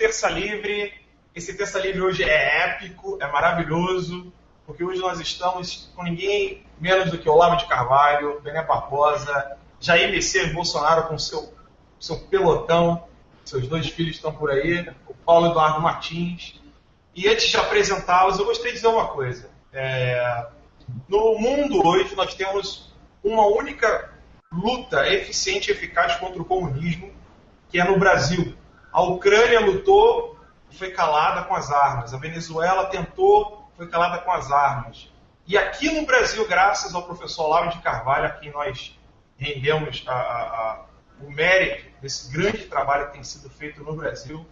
Terça Livre. Esse Terça Livre hoje é épico, é maravilhoso, porque hoje nós estamos com ninguém menos do que Olavo de Carvalho, Bené Barbosa, Jair Messias Bolsonaro com seu pelotão, seus 2 filhos estão por aí, o Paulo Eduardo Martins. E antes de apresentá-los, eu gostaria de dizer uma coisa. No mundo hoje nós temos uma única luta eficiente e eficaz contra o comunismo, que é no Brasil. A Ucrânia lutou e foi calada com as armas. A Venezuela tentou, foi calada com as armas. E aqui no Brasil, graças ao professor Olavo de Carvalho, a quem nós rendemos o mérito desse grande trabalho que tem sido feito no Brasil,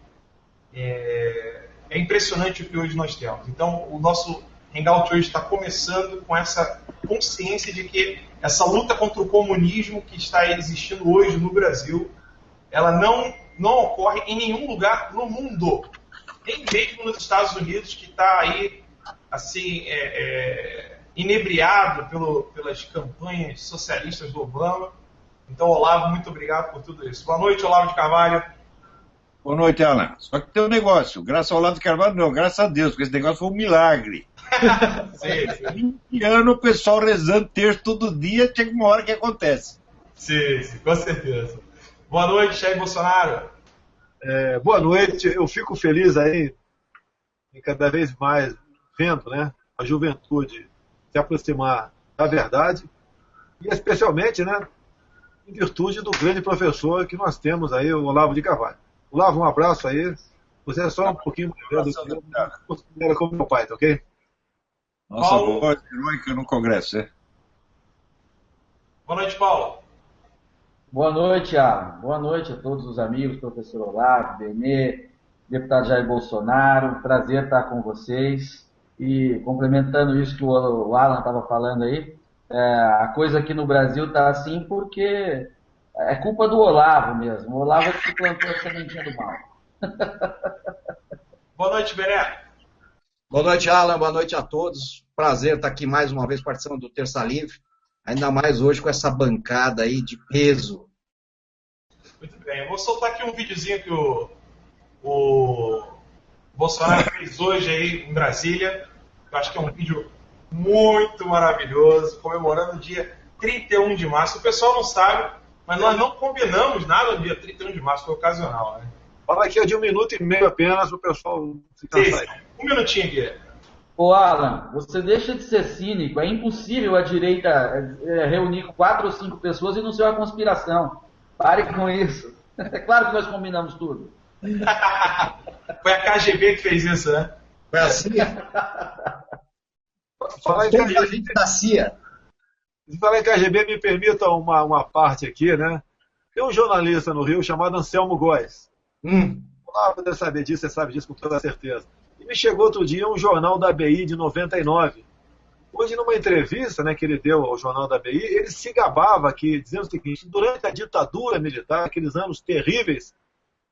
é impressionante o que hoje nós temos. Então, o nosso Hangout hoje está começando com essa consciência de que essa luta contra o comunismo que está existindo hoje no Brasil, ela não ocorre em nenhum lugar no mundo. Nem mesmo nos Estados Unidos, que está aí assim, inebriado pelas campanhas socialistas do Obama. Então, Olavo, muito obrigado por tudo isso. Boa noite, Olavo de Carvalho. Boa noite, Alan. Só que tem um negócio. Graças ao Olavo de Carvalho, não. Graças a Deus, porque esse negócio foi um milagre. Sim. 20 anos o pessoal rezando terço todo dia, chega uma hora que acontece. Sim, com certeza. Boa noite, Jair Bolsonaro. Boa noite. Eu fico feliz aí, e cada vez mais vendo, né, a juventude se aproximar da verdade, e especialmente, né, em virtude do grande professor que nós temos aí, o Olavo de Carvalho. Olavo, um abraço aí. Você é só um pouquinho mais velho do que eu, considero como meu pai, tá ok? Nossa Paulo. voz heróica no Congresso, é? Boa noite, Paulo. Boa noite, Alan. Boa noite a todos os amigos, professor Olavo, Benê, deputado Jair Bolsonaro. Prazer estar com vocês. E complementando isso que o Alan estava falando aí, a coisa aqui no Brasil está assim porque é culpa do Olavo mesmo. O Olavo é que plantou a sementinha do mal. Boa noite, Bené. Boa noite, Alan. Boa noite a todos. Prazer estar aqui mais uma vez participando do Terça Livre. Ainda mais hoje com essa bancada aí de peso. Muito bem. Eu vou soltar aqui um videozinho que o Bolsonaro fez hoje aí em Brasília. Eu acho que é um vídeo muito maravilhoso, comemorando o dia 31 de março. O pessoal não sabe, mas nós não combinamos nada no dia 31 de março, foi ocasional, né? Fala aqui de 1 minuto e meio apenas para o pessoal se cansar aí. Um minutinho aqui. Ô Alan, você deixa de ser cínico. É impossível a direita reunir 4 ou 5 pessoas e não ser uma conspiração. Pare com isso. É claro que nós combinamos tudo. Foi a KGB que fez isso, né? Foi assim? Falar em Somos a gente da CIA. Falar em KGB, me permita uma parte aqui, né? Tem um jornalista no Rio chamado Anselmo Góes. Lá poder saber disso, você sabe disso com toda certeza. E me chegou outro dia um jornal da ABI de 99. Hoje, numa entrevista, né, que ele deu ao jornal da ABI, ele se gabava aqui, dizendo o seguinte: durante a ditadura militar, aqueles anos terríveis,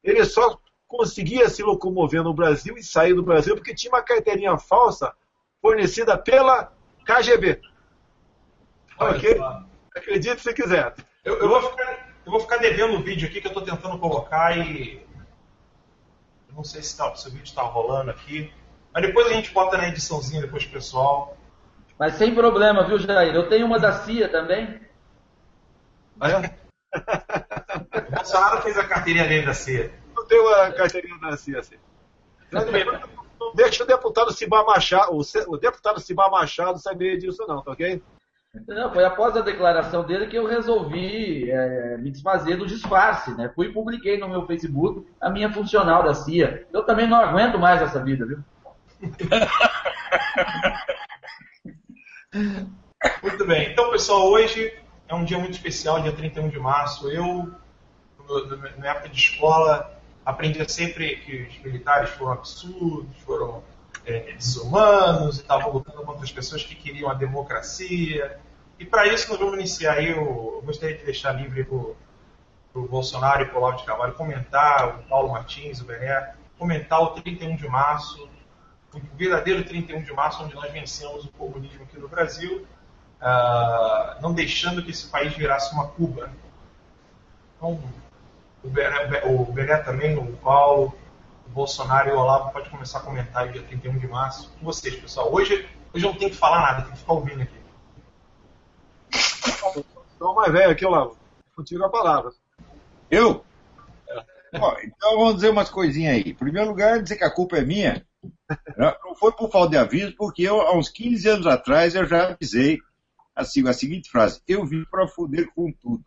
ele só conseguia se locomover no Brasil e sair do Brasil porque tinha uma carteirinha falsa fornecida pela KGB. Ok? Acredite se quiser. Eu vou ficar devendo o vídeo aqui que eu estou tentando colocar e... Eu não sei se o vídeo está rolando aqui. Mas depois a gente bota na ediçãozinha depois, pessoal. Mas sem problema, viu, Jair? Eu tenho uma da CIA também. O Bolsonaro fez a carteirinha dele da CIA. Não tenho a carteirinha da CIA, assim. Não deixa o deputado Cibá Machado saber disso não, tá ok? Não, foi após a declaração dele que eu resolvi me desfazer do disfarce, né? Fui e publiquei no meu Facebook a minha funcional da CIA. Eu também não aguento mais essa vida, viu? Muito bem. Então, pessoal, hoje é um dia muito especial, dia 31 de março. Eu, na época de escola, aprendia sempre que os militares foram absurdos, foram desumanos e estavam lutando contra as pessoas que queriam a democracia. E para isso nós vamos iniciar aí, eu gostaria de deixar livre para o Bolsonaro e para o Olavo de Carvalho comentar, o Paulo Martins, o Bené, comentar o 31 de março, o verdadeiro 31 de março, onde nós vencemos o comunismo aqui no Brasil, não deixando que esse país virasse uma Cuba. Então, o Bené também, o Paulo, o Bolsonaro e o Olavo pode começar a comentar dia 31 de março. Com vocês, pessoal. Hoje eu não tenho que falar nada, tenho que ficar ouvindo aqui. Então, mais velho aqui, Olavo. Contigo a palavra. Eu? Bom, então vamos dizer umas coisinhas aí. Em primeiro lugar, dizer que a culpa é minha. Não foi por falta de aviso, porque eu, há uns 15 anos atrás, eu já avisei a seguinte frase: eu vim para foder com tudo.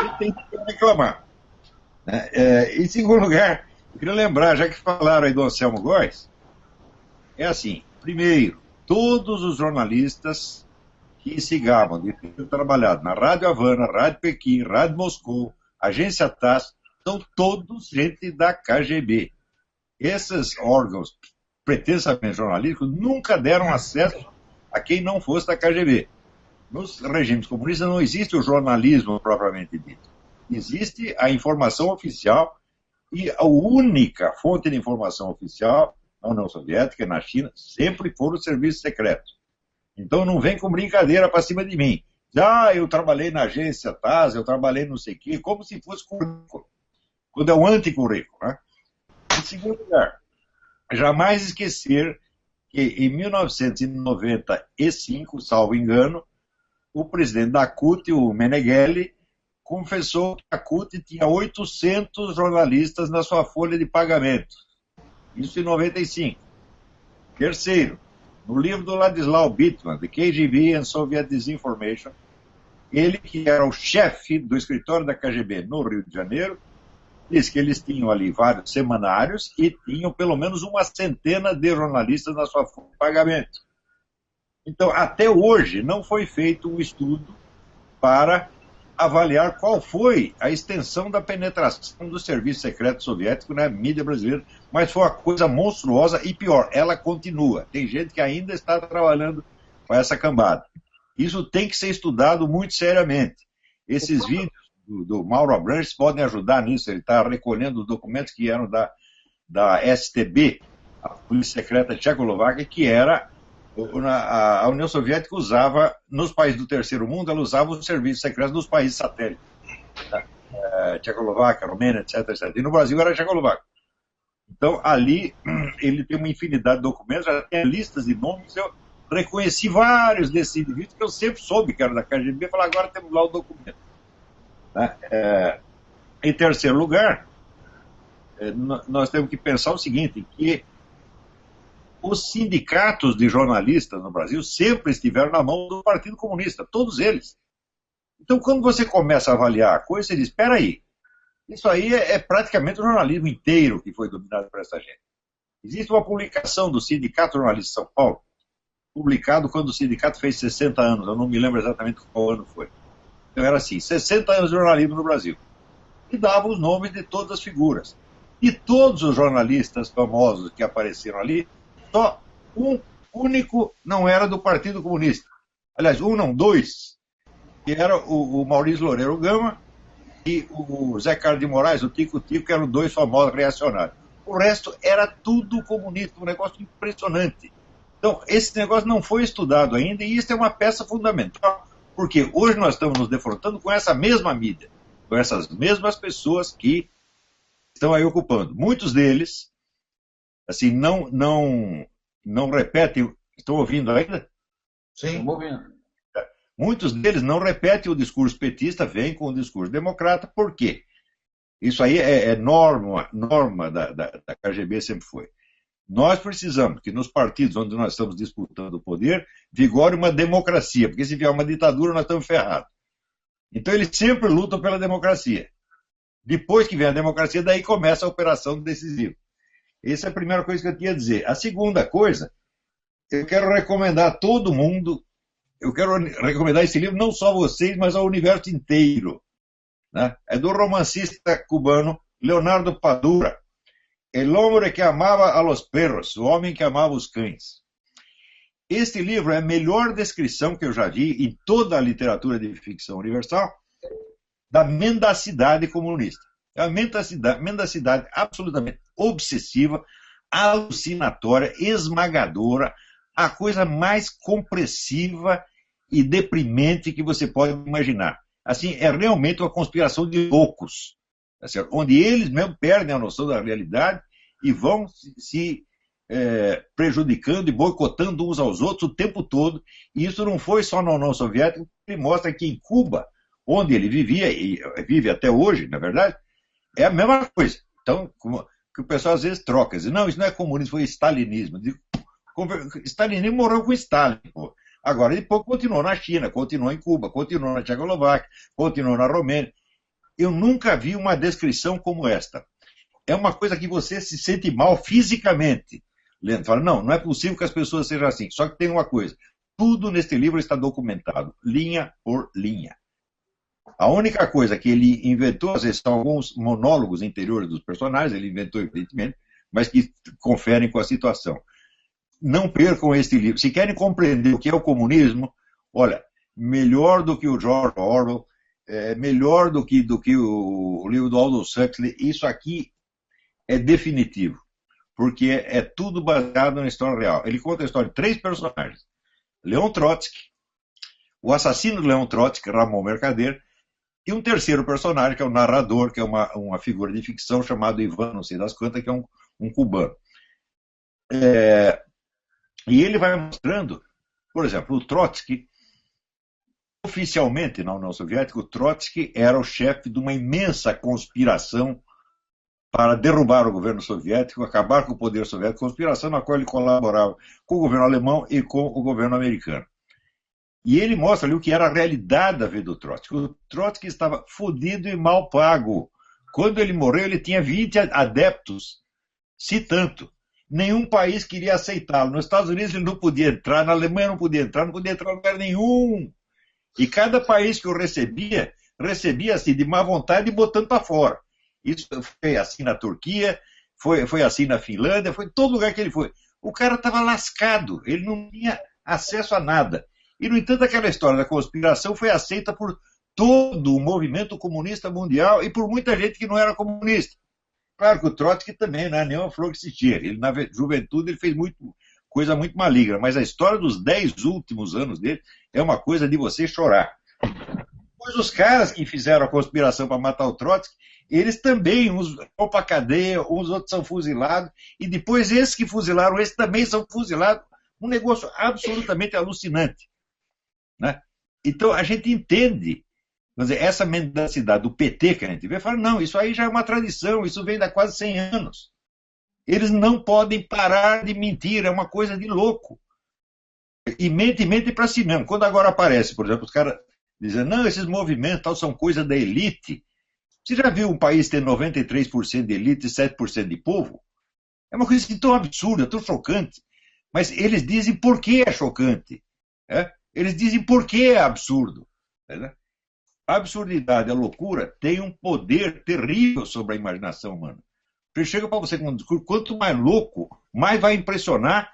Eu tenho que reclamar. Em segundo lugar, eu queria lembrar, já que falaram aí do Anselmo Góes, é assim: primeiro, todos os jornalistas que se gabam de ter trabalhado na Rádio Havana, Rádio Pequim, Rádio Moscou, Agência TASS, são todos gente da KGB. Esses órgãos pretensamente jornalísticos nunca deram acesso a quem não fosse da KGB. Nos regimes comunistas não existe o jornalismo propriamente dito. Existe a informação oficial, e a única fonte de informação oficial na União Soviética e na China sempre foram os serviços secretos. Então não vem com brincadeira para cima de mim. Eu trabalhei na agência TASS, eu trabalhei não sei o quê, como se fosse currículo, quando é um anticurrículo, né? Em segundo lugar, jamais esquecer que em 1995, salvo engano, o presidente da CUT, o Meneghelli, confessou que a CUT tinha 800 jornalistas na sua folha de pagamento. Isso em 95. Terceiro, no livro do Ladislau Bittman, The KGB and Soviet Disinformation, ele, que era o chefe do escritório da KGB no Rio de Janeiro, diz que eles tinham ali vários semanários e tinham pelo menos uma centena de jornalistas na sua folha de pagamento. Então, até hoje, não foi feito um estudo para avaliar qual foi a extensão da penetração do serviço secreto soviético na mídia brasileira, mas foi uma coisa monstruosa e pior, ela continua. Tem gente que ainda está trabalhando com essa cambada. Isso tem que ser estudado muito seriamente. Esses vídeos do Mauro Abranches podem ajudar nisso. Ele está recolhendo os documentos que eram da STB, a Polícia Secreta Tchecoslováquia, que era a União Soviética usava, nos países do terceiro mundo, ela usava os serviços secretos dos países satélites. Tchecoslováquia, Romênia, etc, etc. E no Brasil era a Tchecoslováquia. Então, ali, ele tem uma infinidade de documentos, já tem listas de nomes. Eu reconheci vários desses indivíduos que eu sempre soube que eram da KGB e falei, agora temos lá o documento. Em terceiro lugar, nós temos que pensar o seguinte, que os sindicatos de jornalistas no Brasil sempre estiveram na mão do Partido Comunista, todos eles. Então, quando você começa a avaliar a coisa, você diz, espera aí, isso aí é praticamente o jornalismo inteiro que foi dominado por essa gente. Existe uma publicação do Sindicato Jornalista de São Paulo, publicado quando o sindicato fez 60 anos, eu não me lembro exatamente qual ano foi. Então era assim, 60 anos de jornalismo no Brasil. E dava os nomes de todas as figuras. E todos os jornalistas famosos que apareceram ali, só um único não era do Partido Comunista. Aliás, dois, que era o Maurício Loureiro Gama e o Zé Carlos de Moraes, o Tico Tico, que eram dois famosos reacionários. O resto era tudo comunista, um negócio impressionante. Então, esse negócio não foi estudado ainda, e isso é uma peça fundamental, porque hoje nós estamos nos defrontando com essa mesma mídia, com essas mesmas pessoas que estão aí ocupando. Muitos deles, assim, não repetem. Estão ouvindo ainda? Sim. Estamos ouvindo. Muitos deles não repetem o discurso petista, vêm com o discurso democrata. Por quê? Isso aí é norma da KGB, sempre foi. Nós precisamos que nos partidos onde nós estamos disputando o poder, vigore uma democracia, porque se vier uma ditadura nós estamos ferrados. Então eles sempre lutam pela democracia. Depois que vem a democracia, daí começa a operação decisiva. Essa é a primeira coisa que eu tinha a dizer. A segunda coisa, eu quero recomendar a todo mundo, eu quero recomendar esse livro não só a vocês, mas ao universo inteiro. Né? É do romancista cubano Leonardo Padura, El hombre que amava a los perros, o homem que amava os cães. Este livro é a melhor descrição que eu já vi em toda a literatura de ficção universal da mendacidade comunista. É uma mendacidade absolutamente obsessiva, alucinatória, esmagadora, a coisa mais compressiva e deprimente que você pode imaginar. Assim, é realmente uma conspiração de loucos. tá certo? Onde eles mesmo perdem a noção da realidade e vão se prejudicando e boicotando uns aos outros o tempo todo. E isso não foi só na União Soviética, ele mostra que em Cuba, onde ele vivia, e vive até hoje, na verdade, é a mesma coisa. Então, que o pessoal às vezes troca, diz, não, isso não é comunismo, foi stalinismo. Stalinismo morreu com Stalin. Pô. Agora, ele continuou na China, continuou em Cuba, continuou na Tchecoslováquia, continuou na Romênia. Eu nunca vi uma descrição como esta. É uma coisa que você se sente mal fisicamente. Lendo, fala, não é possível que as pessoas sejam assim. Só que tem uma coisa, tudo neste livro está documentado, linha por linha. A única coisa que ele inventou, às vezes são alguns monólogos interiores dos personagens, ele inventou evidentemente, mas que conferem com a situação. Não percam este livro. Se querem compreender o que é o comunismo, olha, melhor do que o George Orwell, melhor do que o livro do Aldous Huxley, isso aqui é definitivo, porque é tudo baseado na história real. Ele conta a história de 3 personagens. Leon Trotsky, o assassino de Leon Trotsky, Ramon Mercader, e um terceiro personagem, que é o narrador, que é uma figura de ficção chamado Ivan, não sei das quantas, que é um cubano. E ele vai mostrando, por exemplo, o Trotsky, oficialmente na União Soviética, o Trotsky era o chefe de uma imensa conspiração para derrubar o governo soviético, acabar com o poder soviético, conspiração na qual ele colaborava com o governo alemão e com o governo americano. E ele mostra ali o que era a realidade da vida do Trotsky. O Trotsky estava fodido e mal pago. Quando ele morreu, ele tinha 20 adeptos, se tanto. Nenhum país queria aceitá-lo. Nos Estados Unidos ele não podia entrar, na Alemanha não podia entrar em lugar nenhum. E cada país que o recebia assim de má vontade e botando para fora. Isso foi assim na Turquia, foi assim na Finlândia, foi em todo lugar que ele foi. O cara estava lascado, ele não tinha acesso a nada. E, no entanto, aquela história da conspiração foi aceita por todo o movimento comunista mundial e por muita gente que não era comunista. Claro que o Trotsky também não é nenhuma flor que se tira. Ele, na juventude, ele fez coisa muito maligna, mas a história dos 10 últimos anos dele é uma coisa de você chorar. Pois os caras que fizeram a conspiração para matar o Trotsky, eles também, uns vão para a cadeia, uns outros são fuzilados, e depois esses que fuzilaram, esses também são fuzilados. Um negócio absolutamente alucinante. Né? Então a gente entende, dizer, essa mendacidade do PT que a gente vê, fala, não, isso aí já é uma tradição, isso vem de quase 100 anos. Eles não podem parar de mentir, é uma coisa de louco. E mente para si mesmo. Quando agora aparece, por exemplo, os caras dizendo, não, esses movimentos tal, são coisa da elite. Você já viu um país ter 93% de elite e 7% de povo? É uma coisa assim, tão absurda, tão chocante. Mas eles dizem por que é chocante. Eles dizem por que é absurdo. A absurdidade, a loucura, tem um poder terrível sobre a imaginação humana. Porque chega para você com um discurso, quanto mais louco, mais vai impressionar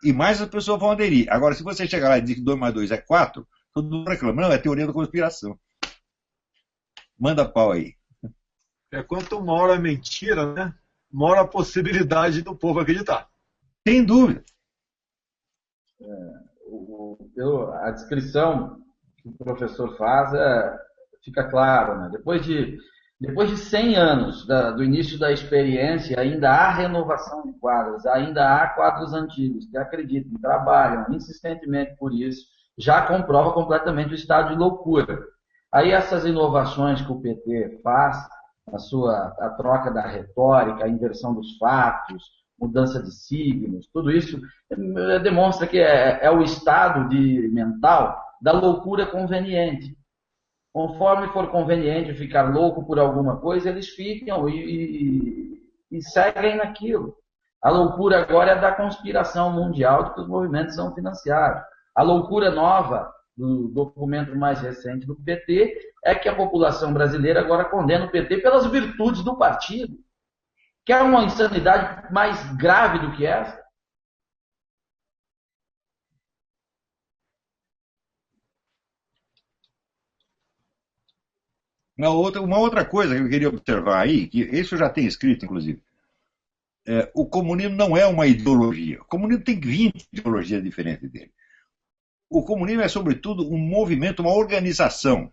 e mais as pessoas vão aderir. Agora, se você chegar lá e dizer que 2 mais 2 é 4, todo mundo reclama. Não, é teoria da conspiração. Manda pau aí. Quanto maior a mentira, né? Maior a possibilidade do povo acreditar. Sem dúvida. A descrição que o professor faz fica claro, né? Depois de 100 anos do início da experiência, ainda há renovação de quadros, ainda há quadros antigos que acreditam, trabalham insistentemente por isso, já comprova completamente o estado de loucura. Aí essas inovações que o PT faz, a troca da retórica, a inversão dos fatos, mudança de signos, tudo isso demonstra que é o estado mental da loucura conveniente. Conforme for conveniente ficar louco por alguma coisa, eles ficam e seguem naquilo. A loucura agora é da conspiração mundial de que os movimentos são financiados. A loucura nova do documento mais recente do PT é que a população brasileira agora condena o PT pelas virtudes do partido. Quer uma insanidade mais grave do que essa? Uma outra coisa que eu queria observar aí, que isso eu já tenho escrito, inclusive, o comunismo não é uma ideologia. O comunismo tem 20 ideologias diferentes dele. O comunismo é, sobretudo, um movimento, uma organização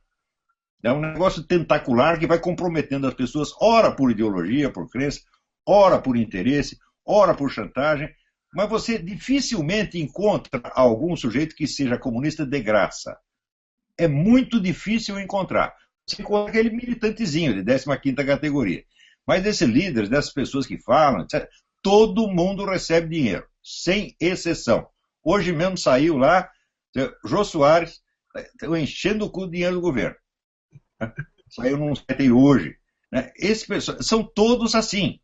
É um negócio tentacular que vai comprometendo as pessoas, ora por ideologia, por crença, ora por interesse, ora por chantagem, mas você dificilmente encontra algum sujeito que seja comunista de graça. É muito difícil encontrar. Você encontra aquele militantezinho de 15ª categoria. Mas desses líderes, dessas pessoas que falam, etc., todo mundo recebe dinheiro, sem exceção. Hoje mesmo saiu lá, Jô Soares, enchendo o cu de dinheiro do governo. Saiu num site hoje. Esses pessoas são todos assim.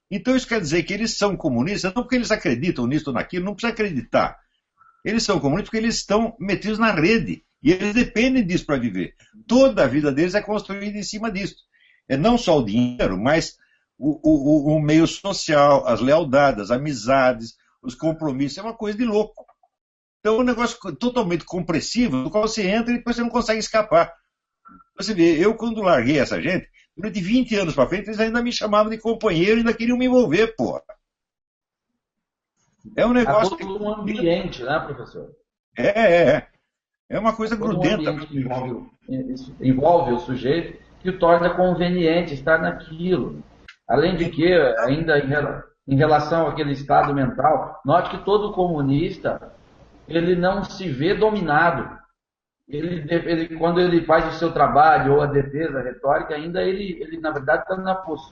Então isso quer dizer que eles são comunistas, não porque eles acreditam nisso ou naquilo, não precisa acreditar. Eles são comunistas porque eles estão metidos na rede. E eles dependem disso para viver. Toda a vida deles é construída em cima disso. É não só o dinheiro, mas o meio social, as lealdades, as amizades, os compromissos. É uma coisa de louco. Então é um negócio totalmente compressivo, no qual você entra e depois você não consegue escapar. Você vê, eu quando larguei essa gente, durante 20 anos para frente, eles ainda me chamavam de companheiro e ainda queriam me envolver, porra. É um negócio... Há todo um ambiente, né, professor? É uma coisa grudenta. Um que envolve o sujeito que o torna conveniente estar naquilo. Além de que, ainda em relação àquele estado mental, note que todo comunista, ele não se vê dominado. Quando ele faz o seu trabalho ou a defesa retórica, ainda ele na verdade está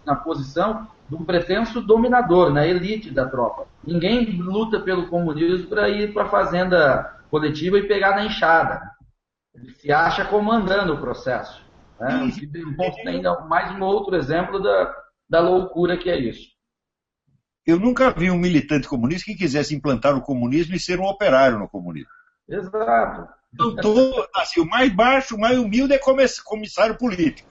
na posição de um pretenso dominador, na elite da tropa. Ninguém luta pelo comunismo para ir para a fazenda coletiva e pegar na enxada. Ele se acha comandando o processo. Né? Que demonstra ainda mais um outro exemplo da loucura que é isso. Eu nunca vi um militante comunista que quisesse implantar o comunismo e ser um operário no comunismo. Exato. Então, assim, o mais baixo, o mais humilde é comissário político.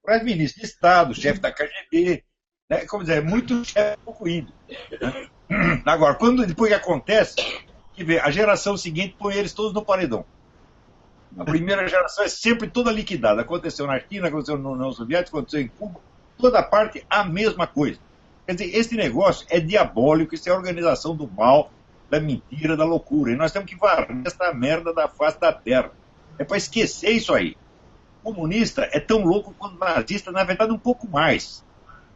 Mas ministro de Estado, chefe da KGB, né? Como dizer, é muito chefe, pouco índio. Né? Agora, depois que acontece, a geração seguinte põe eles todos no paredão. A primeira geração é sempre toda liquidada. Aconteceu na China, aconteceu na União Soviética, aconteceu em Cuba, toda parte a mesma coisa. Quer dizer, esse negócio é diabólico, isso é a organização do mal, da mentira, da loucura. E nós temos que varrer essa merda da face da terra. É para esquecer isso aí. O comunista é tão louco quanto o nazista, na verdade, um pouco mais.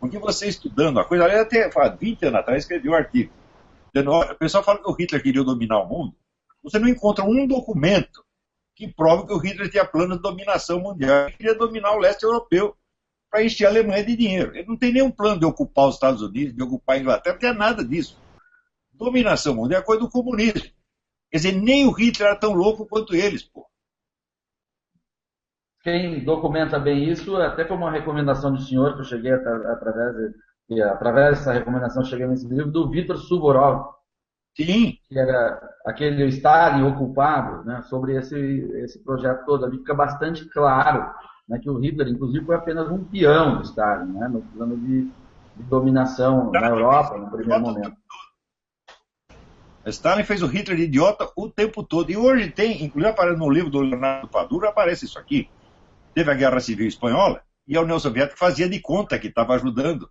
Porque você estudando a coisa, até 20 anos atrás escrevi um artigo. O pessoal fala que o Hitler queria dominar o mundo. Você não encontra um documento que prova que o Hitler tinha plano de dominação mundial. Ele queria dominar o leste europeu para encher a Alemanha de dinheiro. Ele não tem nenhum plano de ocupar os Estados Unidos, de ocupar a Inglaterra, não tem nada disso. Dominação mundial é coisa do comunismo. Quer dizer, nem o Hitler era tão louco quanto eles, pô. Quem documenta bem isso, até foi uma recomendação do senhor, que eu cheguei através dessa recomendação, eu cheguei nesse livro, do Viktor Suvorov. Sim. Que era aquele Stalin ocupado, né, sobre esse projeto todo. Ali fica bastante claro, né, que o Hitler, inclusive, foi apenas um peão do Stalin, né, no plano de dominação na Europa, no primeiro momento. Stalin fez o Hitler de idiota o tempo todo. E hoje tem, inclusive aparece no livro do Leonardo Padura, aparece isso aqui. Teve a Guerra Civil Espanhola e a União Soviética fazia de conta que estava ajudando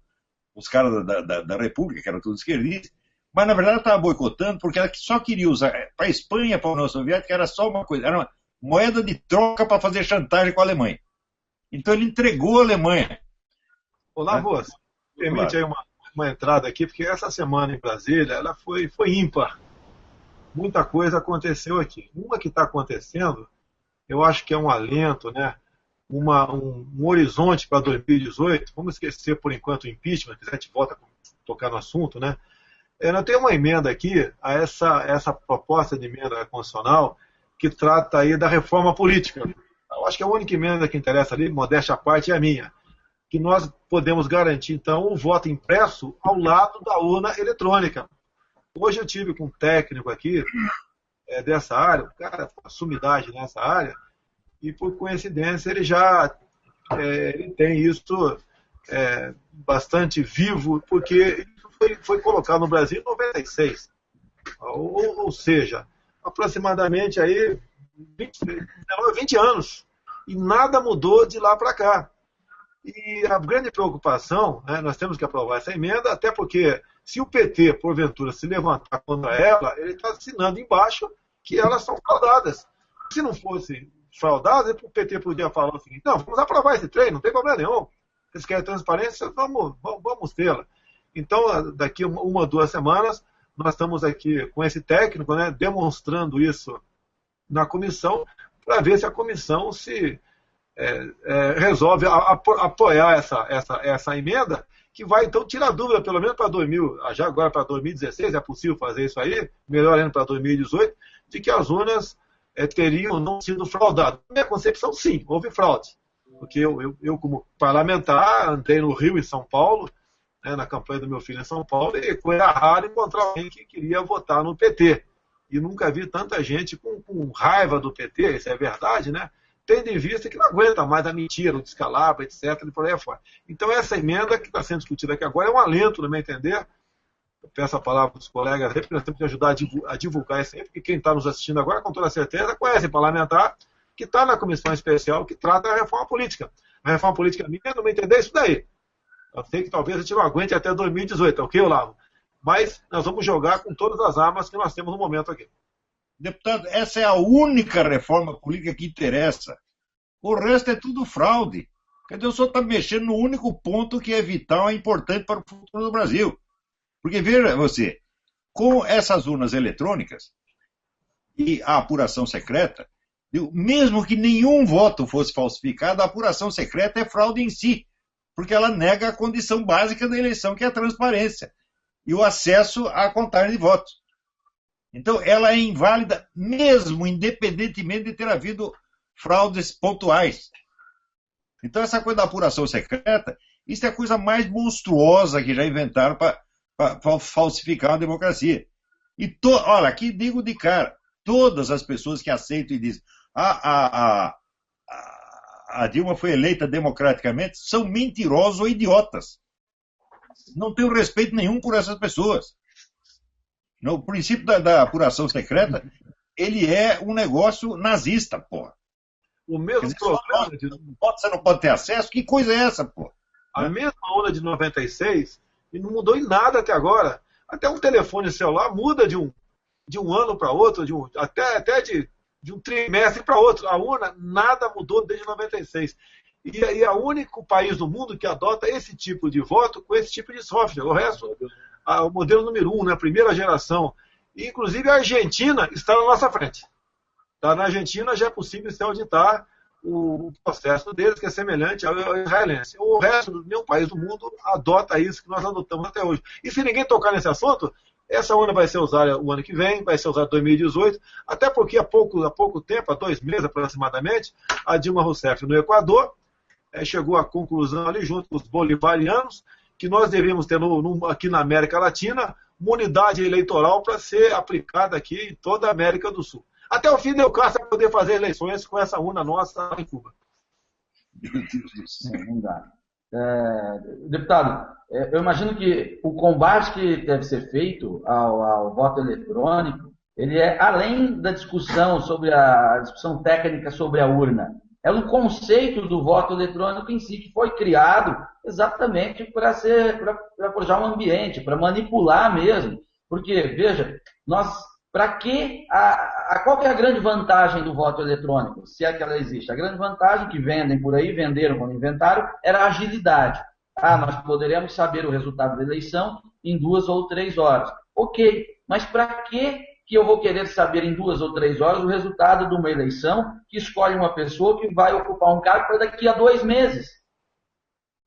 os caras da República, que eram todos esquerdistas, mas na verdade ela estava boicotando porque ela só queria usar, para a Espanha, para a União Soviética, era só uma coisa, era uma moeda de troca para fazer chantagem com a Alemanha. Então ele entregou a Alemanha. Olá, Voz, permite aí uma entrada aqui, porque essa semana em Brasília, ela foi ímpar. Muita coisa aconteceu aqui. Uma que está acontecendo, eu acho que é um alento, né? Um horizonte para 2018. Vamos esquecer por enquanto o impeachment, que a gente volta a tocar no assunto, né? Eu tenho uma emenda aqui a essa proposta de emenda constitucional que trata aí da reforma política. Eu acho que a única emenda que interessa ali, modéstia à parte, é a minha. Que nós podemos garantir, então, o voto impresso ao lado da urna eletrônica. Hoje eu tive com um técnico aqui dessa área, um cara com sumidade nessa área, e por coincidência ele já ele tem isso bastante vivo, porque foi colocado no Brasil em 96. Ou seja, aproximadamente aí 20 anos. E nada mudou de lá para cá. E a grande preocupação, né, nós temos que aprovar essa emenda, até porque se o PT, porventura, se levantar contra ela, ele está assinando embaixo que elas são fraudadas. Se não fosse fraudadas, o PT podia falar o seguinte: não, vamos aprovar esse trem, não tem problema nenhum. Vocês querem transparência, vamos tê-la. Então, daqui uma ou 2 semanas, nós estamos aqui com esse técnico, né, demonstrando isso na comissão, para ver se a comissão se resolve apoiar essa emenda, que vai então tirar dúvida, pelo menos para já agora para 2016, é possível fazer isso aí, melhor ainda para 2018, de que as urnas teriam não sido fraudadas. Na minha concepção, sim, houve fraude. Porque eu como parlamentar, andei no Rio e São Paulo, né, na campanha do meu filho em São Paulo, e era raro encontrar alguém que queria votar no PT. E nunca vi tanta gente com raiva do PT, isso é verdade, né? Tendo em vista que não aguenta mais a mentira, o descalabro, etc., e por aí afora. Então, essa emenda que está sendo discutida aqui agora é um alento, no meu entender. Eu peço a palavra dos colegas, nós temos que ajudar a divulgar isso aí, porque quem está nos assistindo agora, com toda certeza, conhece parlamentar que está na comissão especial que trata da reforma política. A reforma política minha, no meu entender, é isso daí. Eu sei que talvez a gente não aguente até 2018, ok, Olavo? Mas nós vamos jogar com todas as armas que nós temos no momento aqui. Deputado, essa é a única reforma política que interessa. O resto é tudo fraude. Quer dizer, o senhor está mexendo no único ponto que é vital e importante para o futuro do Brasil. Porque, veja você, com essas urnas eletrônicas e a apuração secreta, mesmo que nenhum voto fosse falsificado, a apuração secreta é fraude em si, porque ela nega a condição básica da eleição, que é a transparência e o acesso à contagem de votos. Então, ela é inválida, mesmo independentemente de ter havido fraudes pontuais. Então, essa coisa da apuração secreta, isso é a coisa mais monstruosa que já inventaram para falsificar a democracia. E, olha, aqui digo de cara, todas as pessoas que aceitam e dizem a Dilma foi eleita democraticamente são mentirosos ou idiotas. Não tenho respeito nenhum por essas pessoas. O princípio da apuração secreta, ele é um negócio nazista, porra. O mesmo problema você não pode ter acesso? Que coisa é essa, porra? A mesma onda de 96, e não mudou em nada até agora. Até um telefone celular muda de um ano para outro, até de um trimestre para outro. A urna, nada mudou desde 96. E é o único país do mundo que adota esse tipo de voto com esse tipo de software. O resto, o modelo número 1, né, primeira geração. E, inclusive, a Argentina está na nossa frente. Tá? Na Argentina já é possível se auditar o processo deles, que é semelhante ao israelense. O resto, nenhum país do mundo adota isso que nós adotamos até hoje. E se ninguém tocar nesse assunto, essa urna vai ser usada o ano que vem, vai ser usada em 2018, até porque há pouco tempo, há 2 meses aproximadamente, a Dilma Rousseff, no Equador, chegou à conclusão ali, junto com os bolivarianos, que nós devíamos ter aqui na América Latina uma unidade eleitoral para ser aplicada aqui em toda a América do Sul. Até o Fidel Castro vai poder fazer eleições com essa urna nossa em Cuba. Meu Deus do céu. Não dá. Deputado, eu imagino que o combate que deve ser feito ao voto eletrônico, ele é além da discussão sobre a discussão técnica sobre a urna. É um conceito do voto eletrônico em si que foi criado exatamente para forjar um ambiente, para manipular mesmo. Porque, veja, para que qual que é a grande vantagem do voto eletrônico, se é que ela existe? A grande vantagem que vendem por aí, venderam quando inventaram, era a agilidade. Nós poderemos saber o resultado da eleição em 2 ou 3 horas. Ok, mas para que eu vou querer saber em 2 ou 3 horas o resultado de uma eleição que escolhe uma pessoa que vai ocupar um cargo para daqui a 2 meses?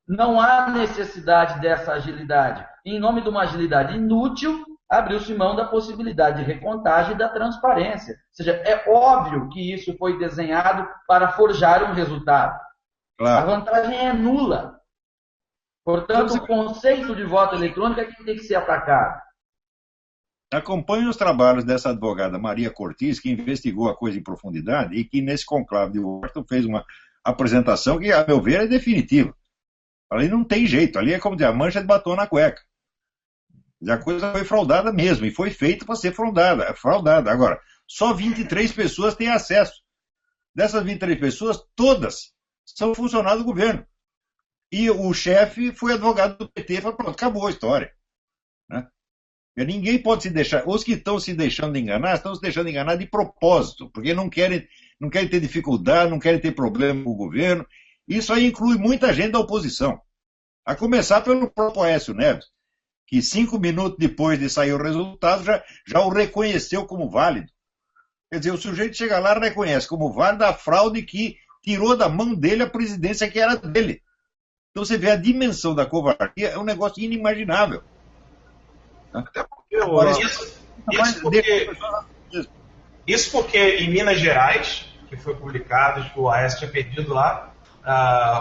Não há necessidade dessa agilidade. Em nome de uma agilidade inútil, abriu-se mão da possibilidade de recontagem e da transparência. Ou seja, é óbvio que isso foi desenhado para forjar um resultado. Claro. A vantagem é nula. Portanto, o conceito de voto eletrônico é que tem que ser atacado. Acompanhe os trabalhos dessa advogada Maria Cortes, que investigou a coisa em profundidade e que nesse conclave de Washington fez uma apresentação que, a meu ver, é definitiva. Ali não tem jeito, ali é como dizer, a mancha de batom na cueca. A coisa foi fraudada mesmo, e foi feita para ser fraudada. Agora, só 23 pessoas têm acesso. Dessas 23 pessoas, todas são funcionários do governo. E o chefe foi advogado do PT e falou, pronto, acabou a história. Né? Ninguém pode se deixar, os que estão se deixando enganar, estão se deixando enganar de propósito, porque não querem não querem ter dificuldade, não querem ter problema com o governo. Isso aí inclui muita gente da oposição. A começar pelo próprio Aécio Neves, que 5 minutos depois de sair o resultado já o reconheceu como válido. Quer dizer, o sujeito chega lá e reconhece como válido a fraude que tirou da mão dele a presidência que era dele. Então você vê a dimensão da covardia, é um negócio inimaginável. Até porque, isso porque em Minas Gerais, que foi publicado, que o Aécio tinha perdido lá,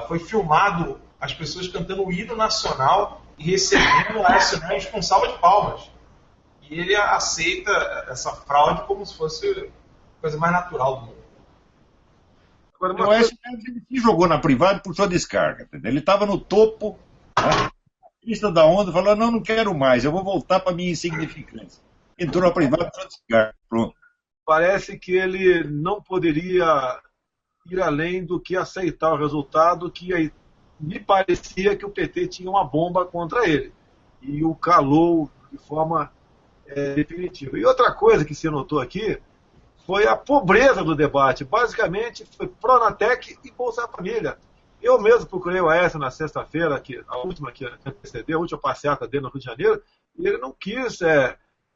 foi filmado as pessoas cantando o hino nacional e recebendo o Aécio Neves com salva de palmas. E ele aceita essa fraude como se fosse a coisa mais natural do mundo. O Aécio Neves se jogou na privada e puxou a descarga. Entendeu? Ele estava no topo, né? Lista da onda, falou, não quero mais, eu vou voltar para a minha insignificância. Entrou na privada e puxou a descarga. Pronto. Parece que ele não poderia ir além do que aceitar o resultado, que aí me parecia que o PT tinha uma bomba contra ele. E o calou de forma definitiva. E outra coisa que se notou aqui foi a pobreza do debate. Basicamente, foi Pronatec e Bolsa Família. Eu mesmo procurei o Aécio na sexta-feira, a última que antecedeu, a última passeata dele no Rio de Janeiro, e ele não quis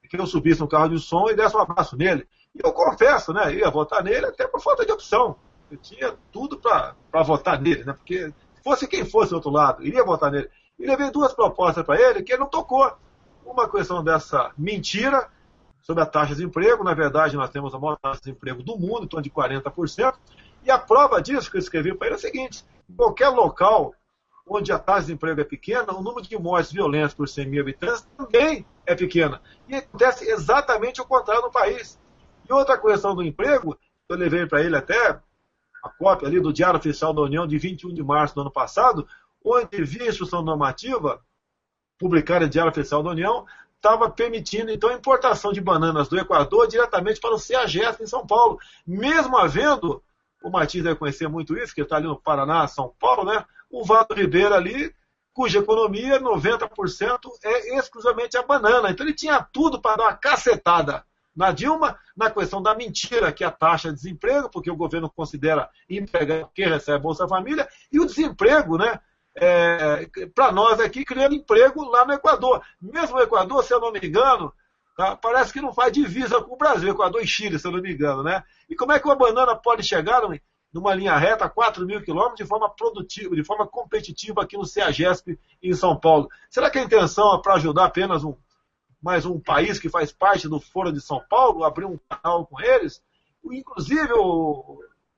que eu subisse no carro de som e desse um abraço nele. E eu confesso, né, ia votar nele até por falta de opção. Eu tinha tudo para votar nele, né, porque fosse quem fosse do outro lado, iria votar nele. E levei 2 propostas para ele que ele não tocou. Uma questão dessa mentira sobre a taxa de desemprego. Na verdade, nós temos a maior taxa de desemprego do mundo, em torno de 40%. E a prova disso que eu escrevi para ele é o seguinte: em qualquer local onde a taxa de desemprego é pequena, o número de mortes violentas por 100 mil habitantes também é pequena. E acontece exatamente o contrário no país. E outra questão do emprego, eu levei para ele até a cópia ali do Diário Oficial da União de 21 de março do ano passado, onde via a instrução normativa publicada no Diário Oficial da União, estava permitindo então a importação de bananas do Equador diretamente para o CEAGESP em São Paulo, mesmo havendo, o Martins deve conhecer muito isso, que está ali no Paraná, São Paulo, né? O Vado Ribeiro ali, cuja economia, 90% é exclusivamente a banana. Então ele tinha tudo para dar uma cacetada na Dilma, na questão da mentira, que é a taxa de desemprego, porque o governo considera empregado quem recebe a Bolsa Família, e o desemprego, né? Para nós aqui, criando emprego lá no Equador. Mesmo o Equador, se eu não me engano, tá, parece que não faz divisa com o Brasil, Equador e Chile, se eu não me engano, né? E como é que uma banana pode chegar numa linha reta a 4 mil quilômetros de forma produtiva, de forma competitiva aqui no CEAGESP em São Paulo? Será que a intenção é para ajudar apenas mais um país que faz parte do Foro de São Paulo, abrir um canal com eles? Inclusive,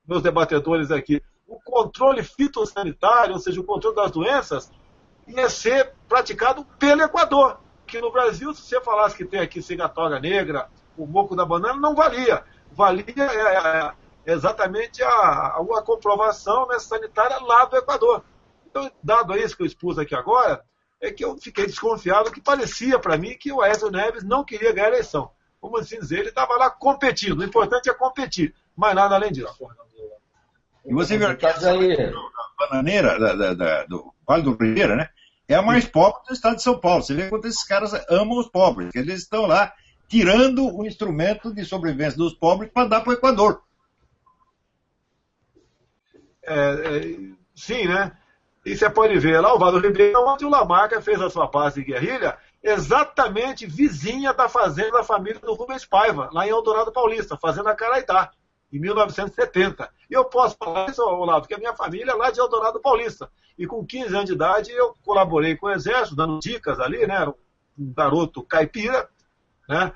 meus debatedores aqui, o controle fitossanitário, ou seja, o controle das doenças, ia ser praticado pelo Equador. Que no Brasil, se você falasse que tem aqui cigatoga negra, o moco da banana, não valia. Valia exatamente a comprovação, né, sanitária lá do Equador. Então, dado isso que eu expus aqui agora, é que eu fiquei desconfiado, que parecia para mim que o Aécio Neves não queria ganhar a eleição. Como assim dizer, ele estava lá competindo. O importante é competir, mas nada além disso. E você vê que a bananeira do Vale do Ribeira, né, é a mais pobre do estado de São Paulo. Você vê quanto esses caras amam os pobres. Eles estão lá tirando o instrumento de sobrevivência dos pobres para dar para o Equador. Sim, né? E você pode ver lá o Vale do Ribeira, onde o Lamarca fez a sua base de guerrilha, exatamente vizinha da fazenda da família do Rubens Paiva, lá em Eldorado Paulista, Fazenda Caraitá, em 1970. E eu posso falar isso, Olavo, que a minha família é lá de Eldorado Paulista. E com 15 anos de idade eu colaborei com o Exército, dando dicas ali, né? Era um garoto caipira, né?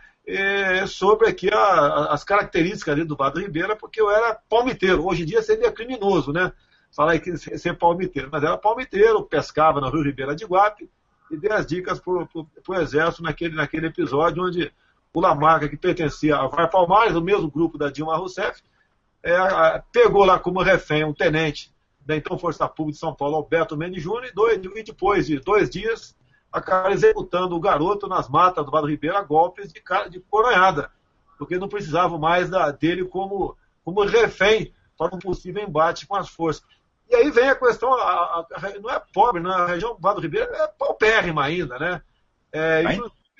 Sobre aqui as características ali do Vale do Ribeira, porque eu era palmiteiro. Hoje em dia seria criminoso, né? Falar que ser palmiteiro, mas era palmiteiro, pescava no Rio Ribeira de Iguape e dei as dicas para o Exército naquele episódio onde o Lamarca, que pertencia a VAR Palmares, o mesmo grupo da Dilma Rousseff, pegou lá como refém um tenente da então Força Pública de São Paulo, Alberto Mendes Júnior, e depois de 2 dias, acabaram executando o garoto nas matas do Vale do Ribeira a golpes de coronhada, porque não precisavam mais dele como refém para um possível embate com as forças. E aí vem a questão, não é pobre, né? A região do Vale do Ribeira é paupérrima ainda, né?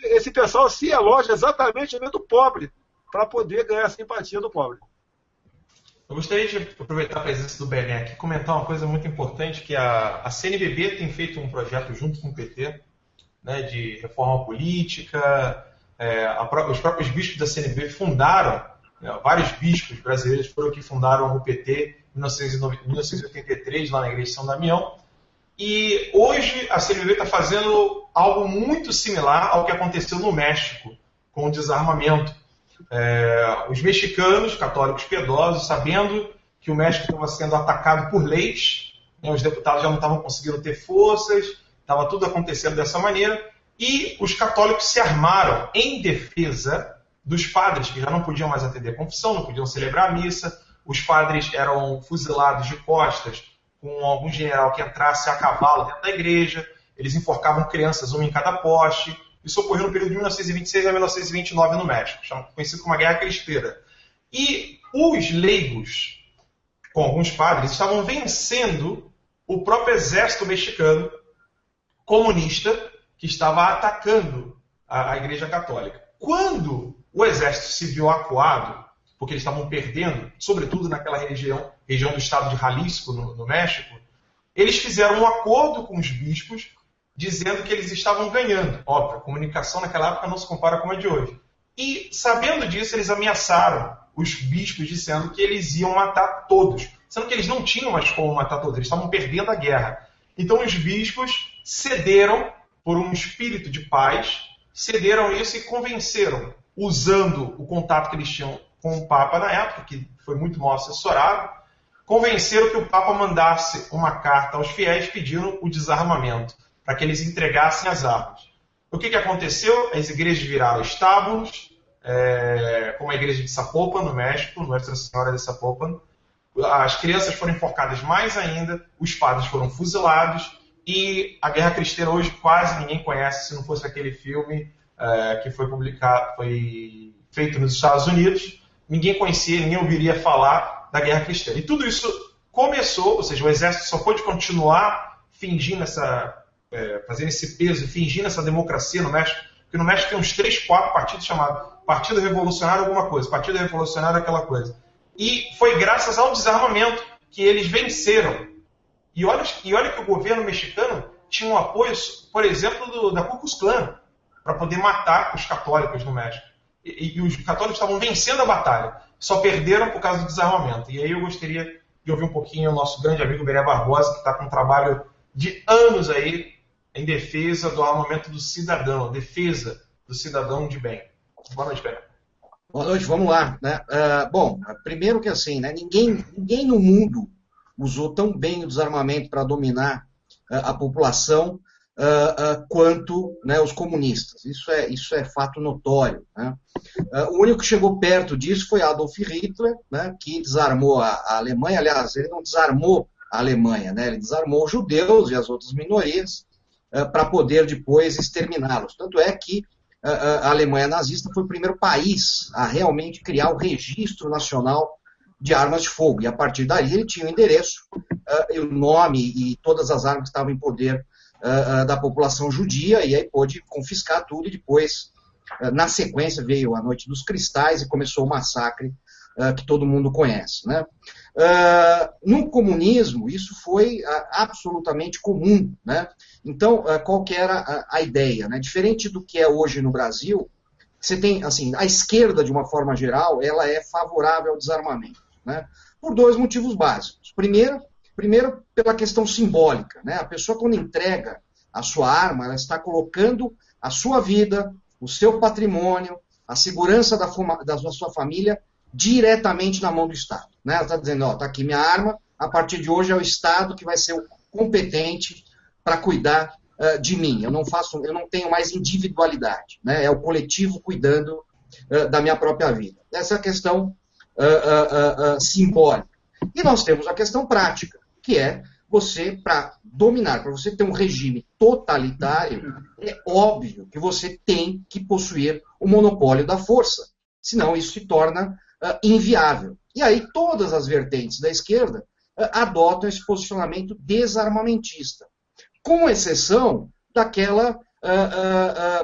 Esse pessoal se aloja exatamente no meio do pobre, para poder ganhar a simpatia do pobre. Eu gostaria de aproveitar a presença do Bené aqui e comentar uma coisa muito importante, que a CNBB tem feito um projeto junto com o PT, né, de reforma política. Os próprios bispos da CNBB fundaram, né, vários bispos brasileiros foram que fundaram o PT em 1983, lá na Igreja de São Damião. E hoje a CNBB está fazendo algo muito similar ao que aconteceu no México, com o desarmamento. Os mexicanos, católicos piedosos, sabendo que o México estava sendo atacado por leis, né, os deputados já não estavam conseguindo ter forças, estava tudo acontecendo dessa maneira, e os católicos se armaram em defesa dos padres, que já não podiam mais atender a confissão, não podiam celebrar a missa, os padres eram fuzilados de costas com algum general que entrasse a cavalo dentro da igreja, eles enforcavam crianças, uma em cada poste. Isso ocorreu no período de 1926 a 1929 no México, conhecido como a Guerra Cristeira. E os leigos, com alguns padres, estavam vencendo o próprio exército mexicano comunista que estava atacando a Igreja Católica. Quando o exército se viu acuado, porque eles estavam perdendo, sobretudo naquela região do estado de Jalisco, no México, eles fizeram um acordo com os bispos dizendo que eles estavam ganhando. Óbvio, a comunicação naquela época não se compara com a de hoje. E, sabendo disso, eles ameaçaram os bispos, dizendo que eles iam matar todos, sendo que eles não tinham mais como matar todos, eles estavam perdendo a guerra. Então os bispos cederam por um espírito de paz, cederam isso e convenceram, usando o contato que eles tinham com o Papa na época, que foi muito mal assessorado, convenceram que o Papa mandasse uma carta aos fiéis pedindo o desarmamento, para que eles entregassem as armas. O que aconteceu? As igrejas viraram estábulos, como a igreja de Zapopan, no México, Nossa Senhora de Zapopan. As crianças foram enforcadas mais ainda, os padres foram fuzilados, e a Guerra Cristeira hoje quase ninguém conhece, se não fosse aquele filme que foi feito nos Estados Unidos. Ninguém conhecia, ninguém ouviria falar da Guerra Cristeira. E tudo isso começou, ou seja, o exército só pôde continuar fingindo fazendo esse peso, fingindo essa democracia no México, porque no México tem uns 3, 4 partidos chamados Partido Revolucionário alguma coisa, Partido Revolucionário aquela coisa. E foi graças ao desarmamento que eles venceram. E olha que o governo mexicano tinha um apoio, por exemplo, da Ku Klux Klan, para poder matar os católicos no México. E os católicos estavam vencendo a batalha, só perderam por causa do desarmamento. E aí eu gostaria de ouvir um pouquinho o nosso grande amigo Bené Barbosa, que está com um trabalho de anos aí em defesa do armamento do cidadão, defesa do cidadão de bem. Boa noite, Bené. Boa noite, vamos lá. Né? Bom, primeiro que assim, né, ninguém no mundo usou tão bem o desarmamento para dominar a população quanto, né, os comunistas. Isso é fato notório. Né? O único que chegou perto disso foi Adolf Hitler, né, que desarmou a Alemanha. Aliás, ele não desarmou a Alemanha, né? Ele desarmou os judeus e as outras minorias para poder depois exterminá-los. Tanto é que a Alemanha nazista foi o primeiro país a realmente criar o registro nacional de armas de fogo. E a partir daí ele tinha o endereço, o nome e todas as armas que estavam em poder da população judia, e aí pôde confiscar tudo, e depois, na sequência, veio a Noite dos Cristais e começou o massacre que todo mundo conhece. Né? No comunismo, isso foi absolutamente comum. Né? Então, qual que era a ideia? Né? Diferente do que é hoje no Brasil, você tem, assim, a esquerda, de uma forma geral, ela é favorável ao desarmamento, né? Por 2 motivos básicos. Primeiro, pela questão simbólica. Né? A pessoa, quando entrega a sua arma, ela está colocando a sua vida, o seu patrimônio, a segurança da sua família diretamente na mão do Estado. Né? Ela está dizendo, está aqui minha arma, a partir de hoje é o Estado que vai ser o competente para cuidar de mim. Eu não tenho mais individualidade. Né? É o coletivo cuidando da minha própria vida. Essa é a questão simbólica. E nós temos a questão prática, que é você, para dominar, para você ter um regime totalitário, é óbvio que você tem que possuir o monopólio da força. Senão isso se torna inviável. E aí todas as vertentes da esquerda adotam esse posicionamento desarmamentista, com exceção daquela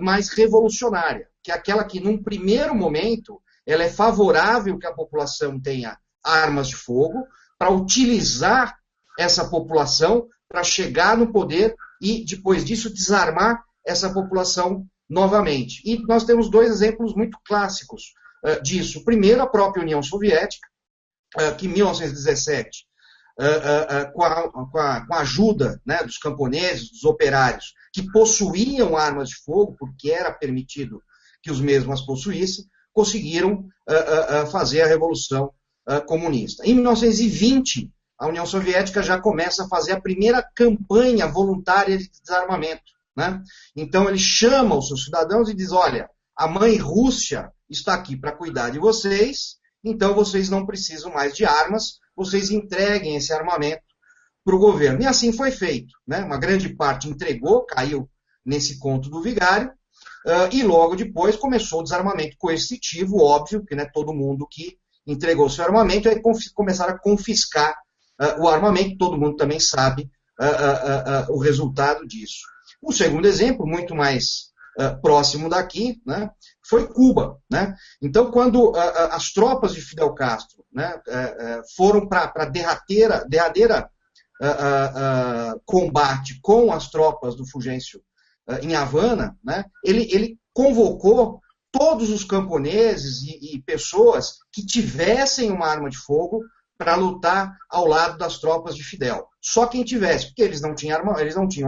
mais revolucionária, que é aquela que, num primeiro momento, ela é favorável que a população tenha armas de fogo, para utilizar essa população para chegar no poder e, depois disso, desarmar essa população novamente. E nós temos dois exemplos muito clássicos disso. Primeiro, a própria União Soviética, que em 1917, com a ajuda, né, dos camponeses, dos operários, que possuíam armas de fogo, porque era permitido que os mesmos as possuíssem, conseguiram fazer a Revolução Comunista. Em 1920, a União Soviética já começa a fazer a primeira campanha voluntária de desarmamento, né? Então ele chama os seus cidadãos e diz, olha, a mãe Rússia está aqui para cuidar de vocês, então vocês não precisam mais de armas, vocês entreguem esse armamento para o governo. E assim foi feito, né? Uma grande parte entregou, caiu nesse conto do vigário, e logo depois começou o desarmamento coercitivo, óbvio, que, né, todo mundo que entregou seu armamento, aí começaram a confiscar o armamento, todo mundo também sabe o resultado disso. O segundo exemplo, muito mais próximo daqui, né, foi Cuba, né? Então, quando as tropas de Fidel Castro, né, foram para a derradeira combate com as tropas do Fulgêncio em Havana, né, ele convocou todos os camponeses e pessoas que tivessem uma arma de fogo para lutar ao lado das tropas de Fidel. Só quem tivesse, porque eles não tinham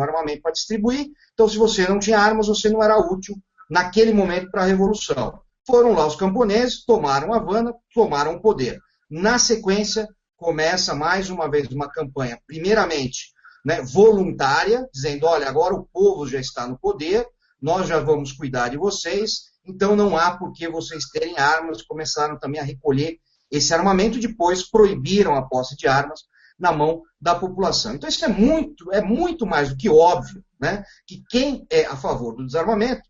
armamento para distribuir, então se você não tinha armas, você não era útil naquele momento para a Revolução. Foram lá os camponeses, tomaram Havana, tomaram o poder. Na sequência, começa mais uma vez uma campanha, primeiramente, né, voluntária, dizendo, olha, agora o povo já está no poder, nós já vamos cuidar de vocês, então não há por que vocês terem armas. Começaram também a recolher esse armamento, depois proibiram a posse de armas na mão da população. Então isso é muito mais do que óbvio, né, que quem é a favor do desarmamento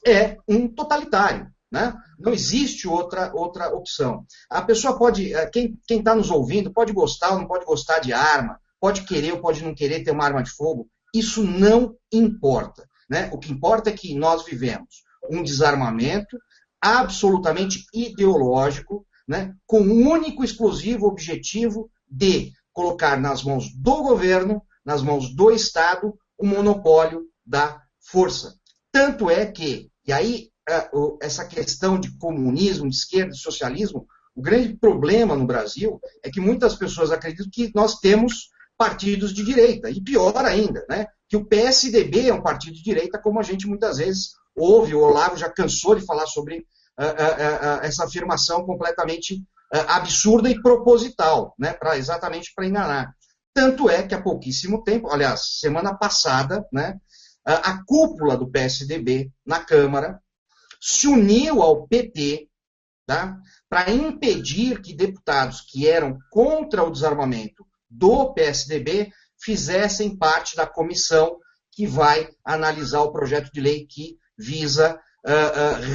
é um totalitário, né? Não existe outra opção. A pessoa pode, quem está nos ouvindo, pode gostar ou não pode gostar de arma, pode querer ou pode não querer ter uma arma de fogo, isso não importa, né? O que importa é que nós vivemos um desarmamento absolutamente ideológico, né, com o único exclusivo objetivo de colocar nas mãos do governo, nas mãos do Estado, o monopólio da força. Tanto é que, e aí essa questão de comunismo, de esquerda, de socialismo, o grande problema no Brasil é que muitas pessoas acreditam que nós temos partidos de direita, e pior ainda, né, que o PSDB é um partido de direita, como a gente muitas vezes ouve, o Olavo já cansou de falar sobre essa afirmação completamente absurda e proposital, né, exatamente para enganar. Tanto é que há pouquíssimo tempo, aliás, semana passada, né, a cúpula do PSDB na Câmara se uniu ao PT, tá, para impedir que deputados que eram contra o desarmamento do PSDB fizessem parte da comissão que vai analisar o projeto de lei que visa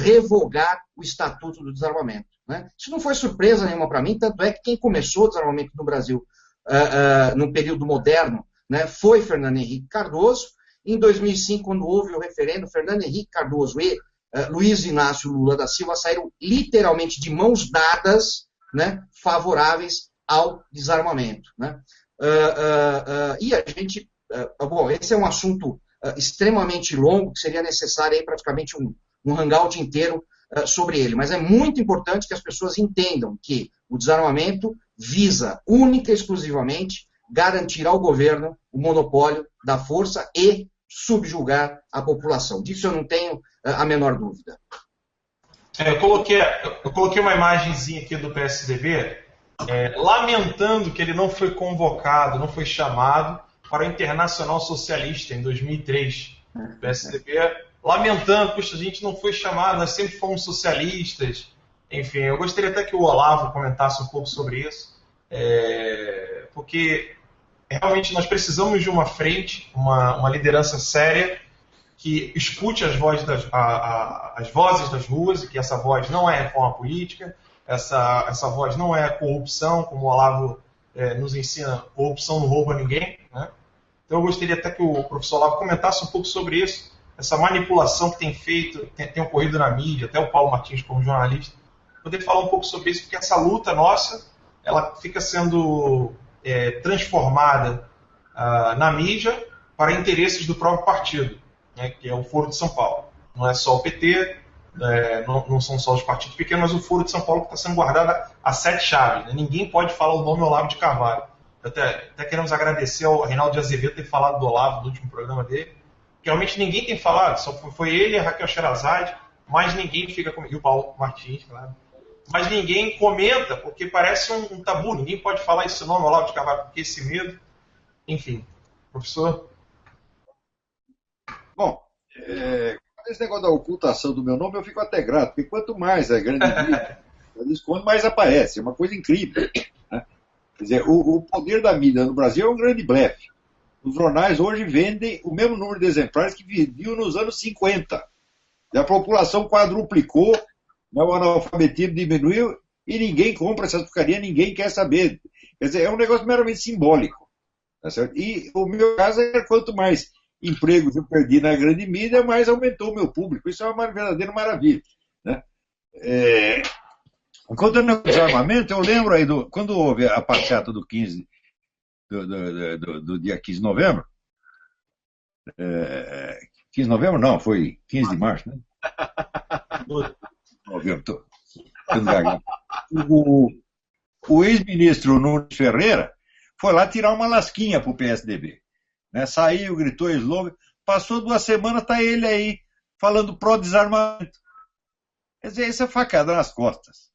revogar o Estatuto do Desarmamento, né? Isso não foi surpresa nenhuma para mim, tanto é que quem começou o desarmamento no Brasil no período moderno, né, foi Fernando Henrique Cardoso. Em 2005, quando houve o referendo, Fernando Henrique Cardoso e Luiz Inácio Lula da Silva saíram literalmente de mãos dadas, né, favoráveis ao desarmamento, né? E a gente... bom, esse é um assunto extremamente longo, que seria necessário aí praticamente um hangout inteiro sobre ele, mas é muito importante que as pessoas entendam que o desarmamento visa única e exclusivamente garantir ao governo o monopólio da força e subjugar a população. Disso eu não tenho a menor dúvida. Eu coloquei uma imagenzinha aqui do PSDB, lamentando que ele não foi convocado, não foi chamado para o Internacional Socialista em 2003. O PSDB lamentando, puxa, a gente não foi chamado, nós sempre fomos socialistas. Enfim, eu gostaria até que o Olavo comentasse um pouco sobre isso, porque realmente nós precisamos de uma frente, uma liderança séria, que escute as vozes das ruas, e que essa voz não é reforma política, essa voz não é corrupção, como o Olavo nos ensina, corrupção não rouba ninguém, né? Então eu gostaria até que o professor Olavo comentasse um pouco sobre isso, essa manipulação que tem ocorrido na mídia, até o Paulo Martins como jornalista, poder falar um pouco sobre isso, porque essa luta nossa ela fica sendo transformada na mídia para interesses do próprio partido, né, que é o Foro de São Paulo. Não é só o PT, não são só os partidos pequenos, mas o Foro de São Paulo que está sendo guardado a 7 chaves. Né? Ninguém pode falar o nome Olavo de Carvalho. Até queremos agradecer ao Reinaldo de Azevedo ter falado do Olavo no último programa dele. Que realmente ninguém tem falado, só foi ele e a Raquel Sherazade, mas ninguém fica com... E o Paulo Martins, claro. Mas ninguém comenta, porque parece um tabu. Ninguém pode falar esse nome, Olavo de Carvalho, porque esse medo. Enfim, professor. Bom, esse negócio da ocultação do meu nome eu fico até grato, porque quanto mais a grande mídia esconde, mais aparece. É uma coisa incrível. Né? Quer dizer, o poder da mídia no Brasil é um grande blefe. Os jornais hoje vendem o mesmo número de exemplares que vendiam nos anos 50. A população quadruplicou, o analfabetismo diminuiu e ninguém compra essa porcaria, ninguém quer saber. Quer dizer, é um negócio meramente simbólico. Tá certo? E o meu caso é quanto mais empregos eu perdi na grande mídia, mais aumentou o meu público. Isso é uma verdadeira maravilha. Né? Enquanto no desarmamento, eu lembro aí quando houve a passeata do 15 do dia 15 de novembro. 15 de novembro não, foi 15 de março, né? Novembro, o ex-ministro Nunes Ferreira foi lá tirar uma lasquinha pro PSDB. Né? Saiu, gritou slogan, passou 2 semanas, tá ele aí falando pró-desarmamento. Quer dizer, isso é facada nas costas.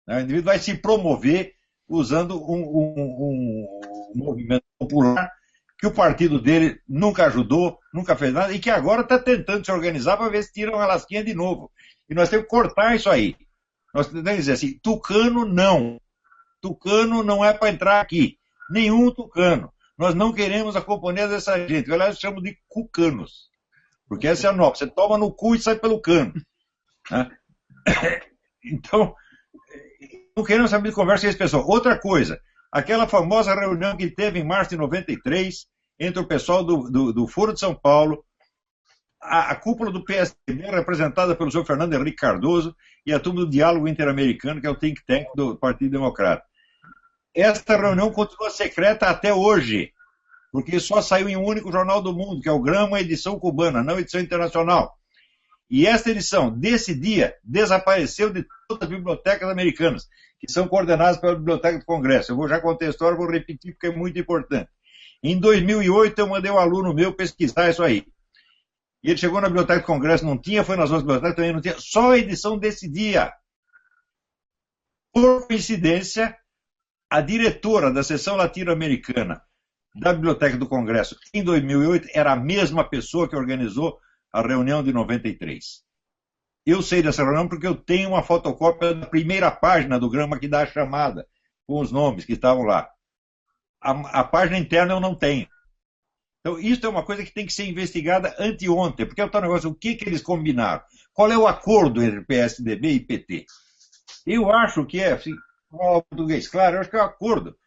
Né? O indivíduo vai se promover usando um movimento popular que o partido dele nunca ajudou, nunca fez nada, e que agora está tentando se organizar para ver se tiram a lasquinha de novo. E nós temos que cortar isso aí. Nós temos que dizer assim, tucano não. Tucano não é para entrar aqui. Nenhum tucano. Nós não queremos a companhia dessa gente. Aliás, eu chamo de cucanos. Porque essa é a nova. Você toma no cu e sai pelo cano. Né? Então, não queremos saber de conversa com esse pessoal. Outra coisa, aquela famosa reunião que teve em março de 93, entre o pessoal do Foro de São Paulo, a cúpula do PSDB, representada pelo senhor Fernando Henrique Cardoso, e a turma do Diálogo Interamericano, que é o think tank do Partido Democrata. Esta reunião continua secreta até hoje, porque só saiu em um único jornal do mundo, que é o Grama, edição cubana, não edição internacional. E esta edição, desse dia, desapareceu de todas as bibliotecas americanas, que são coordenadas pela Biblioteca do Congresso. Eu vou já contar a história, vou repetir porque é muito importante. Em 2008, eu mandei um aluno meu pesquisar isso aí. E ele chegou na Biblioteca do Congresso, não tinha, foi nas outras bibliotecas, também não tinha. Só a edição desse dia. Por coincidência, a diretora da seção latino-americana da Biblioteca do Congresso, em 2008, era a mesma pessoa que organizou a reunião de 93. Eu sei dessa reunião porque eu tenho uma fotocópia da primeira página do Grama que dá a chamada, com os nomes que estavam lá. A página interna eu não tenho. Então, isso é uma coisa que tem que ser investigada anteontem, porque é o tal negócio, o que eles combinaram? Qual é o acordo entre PSDB e PT? Eu acho que é, assim, português, claro, eu acho que é um acordo,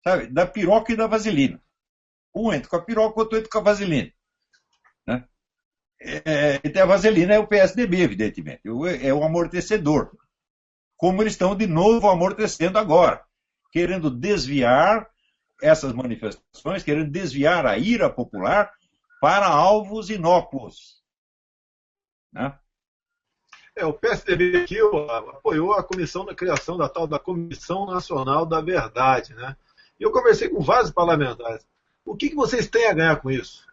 sabe, da piroca e da vaselina. Um entra com a piroca, o outro entra com a vaselina. Né? E a vaselina é o PSDB, evidentemente, é o amortecedor. Como eles estão de novo amortecendo agora, querendo desviar essas manifestações, querendo desviar a ira popular para alvos inócuos. Né? O PSDB aqui apoiou a comissão da criação da tal da Comissão Nacional da Verdade. Né? E eu conversei com vários parlamentares. O que vocês têm a ganhar com isso?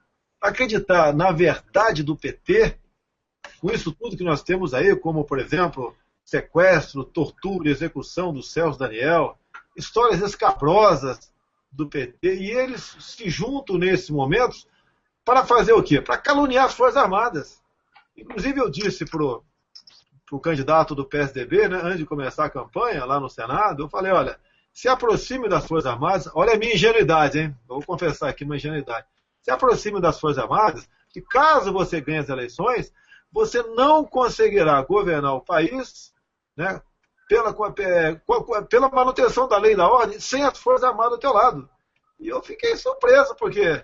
Acreditar na verdade do PT, com isso tudo que nós temos aí, como, por exemplo, sequestro, tortura, execução do Celso Daniel, histórias escabrosas do PT, e eles se juntam nesses momentos para fazer o quê? Para caluniar as Forças Armadas. Inclusive eu disse para o candidato do PSDB, né, antes de começar a campanha lá no Senado, eu falei, olha, se aproxime das Forças Armadas, olha a minha ingenuidade, hein? Eu vou confessar aqui uma ingenuidade. Se aproxime das Forças Armadas, que caso você ganhe as eleições, você não conseguirá governar o país, né, pela manutenção da lei e da ordem, sem as Forças Armadas ao teu lado. E eu fiquei surpreso, porque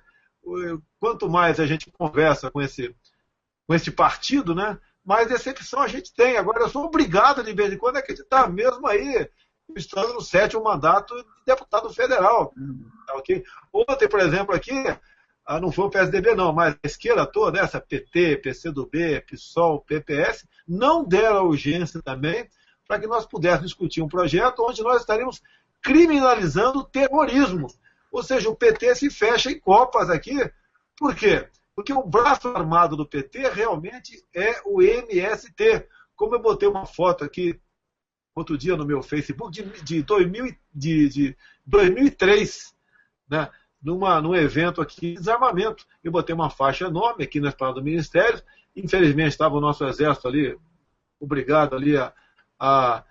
quanto mais a gente conversa com esse partido, né, mais decepção a gente tem. Agora, eu sou obrigado, de vez em quando, a acreditar mesmo aí estando no 7º mandato de deputado federal. Tá, okay? Ontem, por exemplo, aqui, não foi o PSDB não, mas a esquerda toda, essa PT, PCdoB, PSOL, PPS, não deram urgência também para que nós pudéssemos discutir um projeto onde nós estaríamos criminalizando o terrorismo. Ou seja, o PT se fecha em copas aqui. Por quê? Porque o braço armado do PT realmente é o MST. Como eu botei uma foto aqui outro dia no meu Facebook de 2003, né, num evento aqui de desarmamento. Eu botei uma faixa enorme aqui na esplanada do Ministério. Infelizmente estava o nosso exército ali, obrigado ali a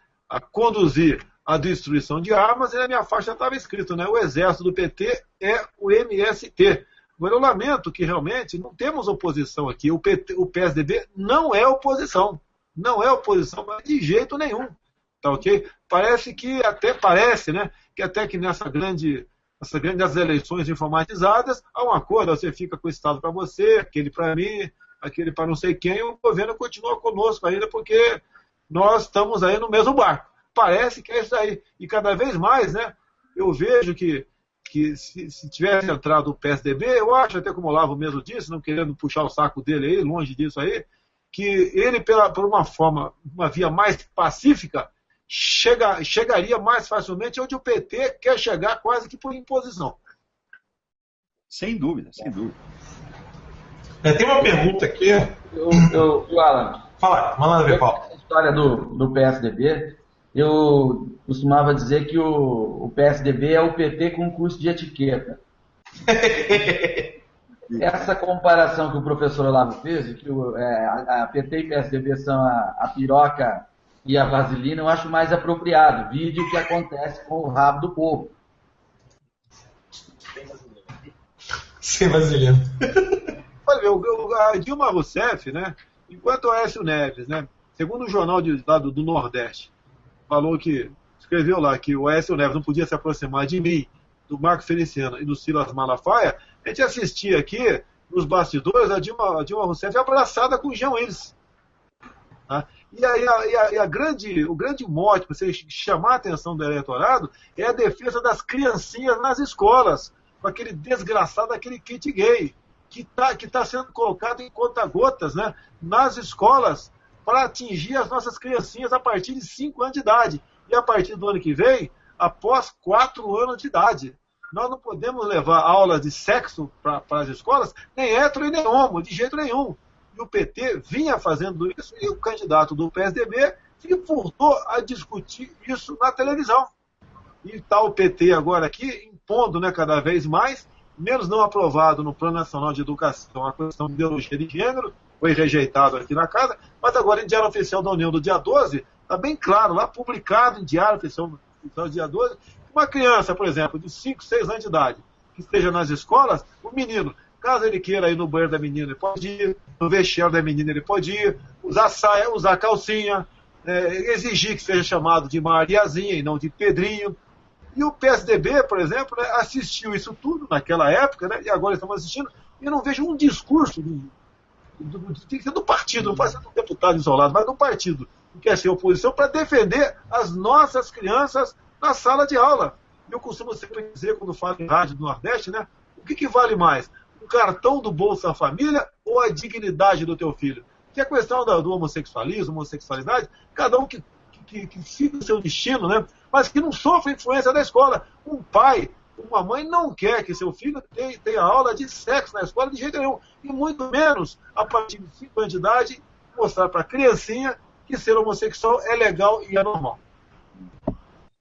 conduzir a destruição de armas, e na minha faixa estava escrito, né, o exército do PT é o MST. Agora eu lamento que realmente não temos oposição aqui. O PSDB não é oposição. Não é oposição, mas de jeito nenhum. Tá ok? Parece, né, que até que nessas grandes eleições informatizadas, há um acordo, você fica com o Estado para você, aquele para mim, aquele para não sei quem, e o governo continua conosco ainda, porque nós estamos aí no mesmo barco. Parece que é isso aí. E cada vez mais, né, eu vejo que se tivesse entrado o PSDB, eu acho, até como o Olavo mesmo disse, não querendo puxar o saco dele aí, longe disso aí, que ele, por uma via mais pacífica, chegaria mais facilmente onde o PT quer chegar quase que por imposição. Sem dúvida, sem dúvida. Tem uma pergunta aqui. Alan. Fala, manda ver, Paulo. A história do PSDB, eu costumava dizer que o PSDB é o PT com curso de etiqueta. Essa comparação que o professor Olavo fez, de que a PT e PSDB são a piroca e a vaselina, eu acho mais apropriado. Vide o que acontece com o rabo do povo. Sem vaselina. Olha, a Dilma Rousseff, né, enquanto o Aécio Neves, né, segundo o jornal do Nordeste, escreveu lá que o Aécio Neves não podia se aproximar de mim, do Marco Feliciano e do Silas Malafaia, a gente assistia aqui, nos bastidores, a Dilma Rousseff abraçada com o Jean Willis. Tá? E aí o grande mote para você chamar a atenção do eleitorado é a defesa das criancinhas nas escolas, com aquele desgraçado, aquele kit gay, que tá sendo colocado em conta-gotas, né, nas escolas para atingir as nossas criancinhas a partir de 5 anos de idade. E a partir do ano que vem, após 4 anos de idade. Nós não podemos levar aulas de sexo para as escolas, nem hétero e nem homo, de jeito nenhum. E o PT vinha fazendo isso, e o candidato do PSDB se furtou a discutir isso na televisão. E está o PT agora aqui, impondo, né, cada vez mais, menos não aprovado no Plano Nacional de Educação, a questão de ideologia de gênero, foi rejeitado aqui na casa, mas agora em Diário Oficial da União do dia 12, está bem claro, lá publicado em Diário Oficial do dia 12, uma criança, por exemplo, de 5, 6 anos de idade, que esteja nas escolas, o menino, caso ele queira ir no banheiro da menina, ele pode ir, no vestiário da menina ele pode ir, usar saia, usar calcinha, exigir que seja chamado de Mariazinha e não de Pedrinho. E o PSDB, por exemplo, né, assistiu isso tudo naquela época, né, e agora estamos assistindo, e eu não vejo um discurso tem que ser do partido, não pode ser do deputado isolado, mas do partido que quer ser oposição para defender as nossas crianças na sala de aula. Eu costumo sempre dizer, quando falo em rádio do Nordeste, né, o que vale mais? O cartão do Bolsa Família ou a dignidade do teu filho? Que é a questão do homossexualismo, homossexualidade, cada um que siga o seu destino, né, mas que não sofre influência da escola. Um pai, uma mãe não quer que seu filho tenha aula de sexo na escola de jeito nenhum. E muito menos, a partir de 5 anos de idade, mostrar para a criancinha que ser homossexual é legal e é normal.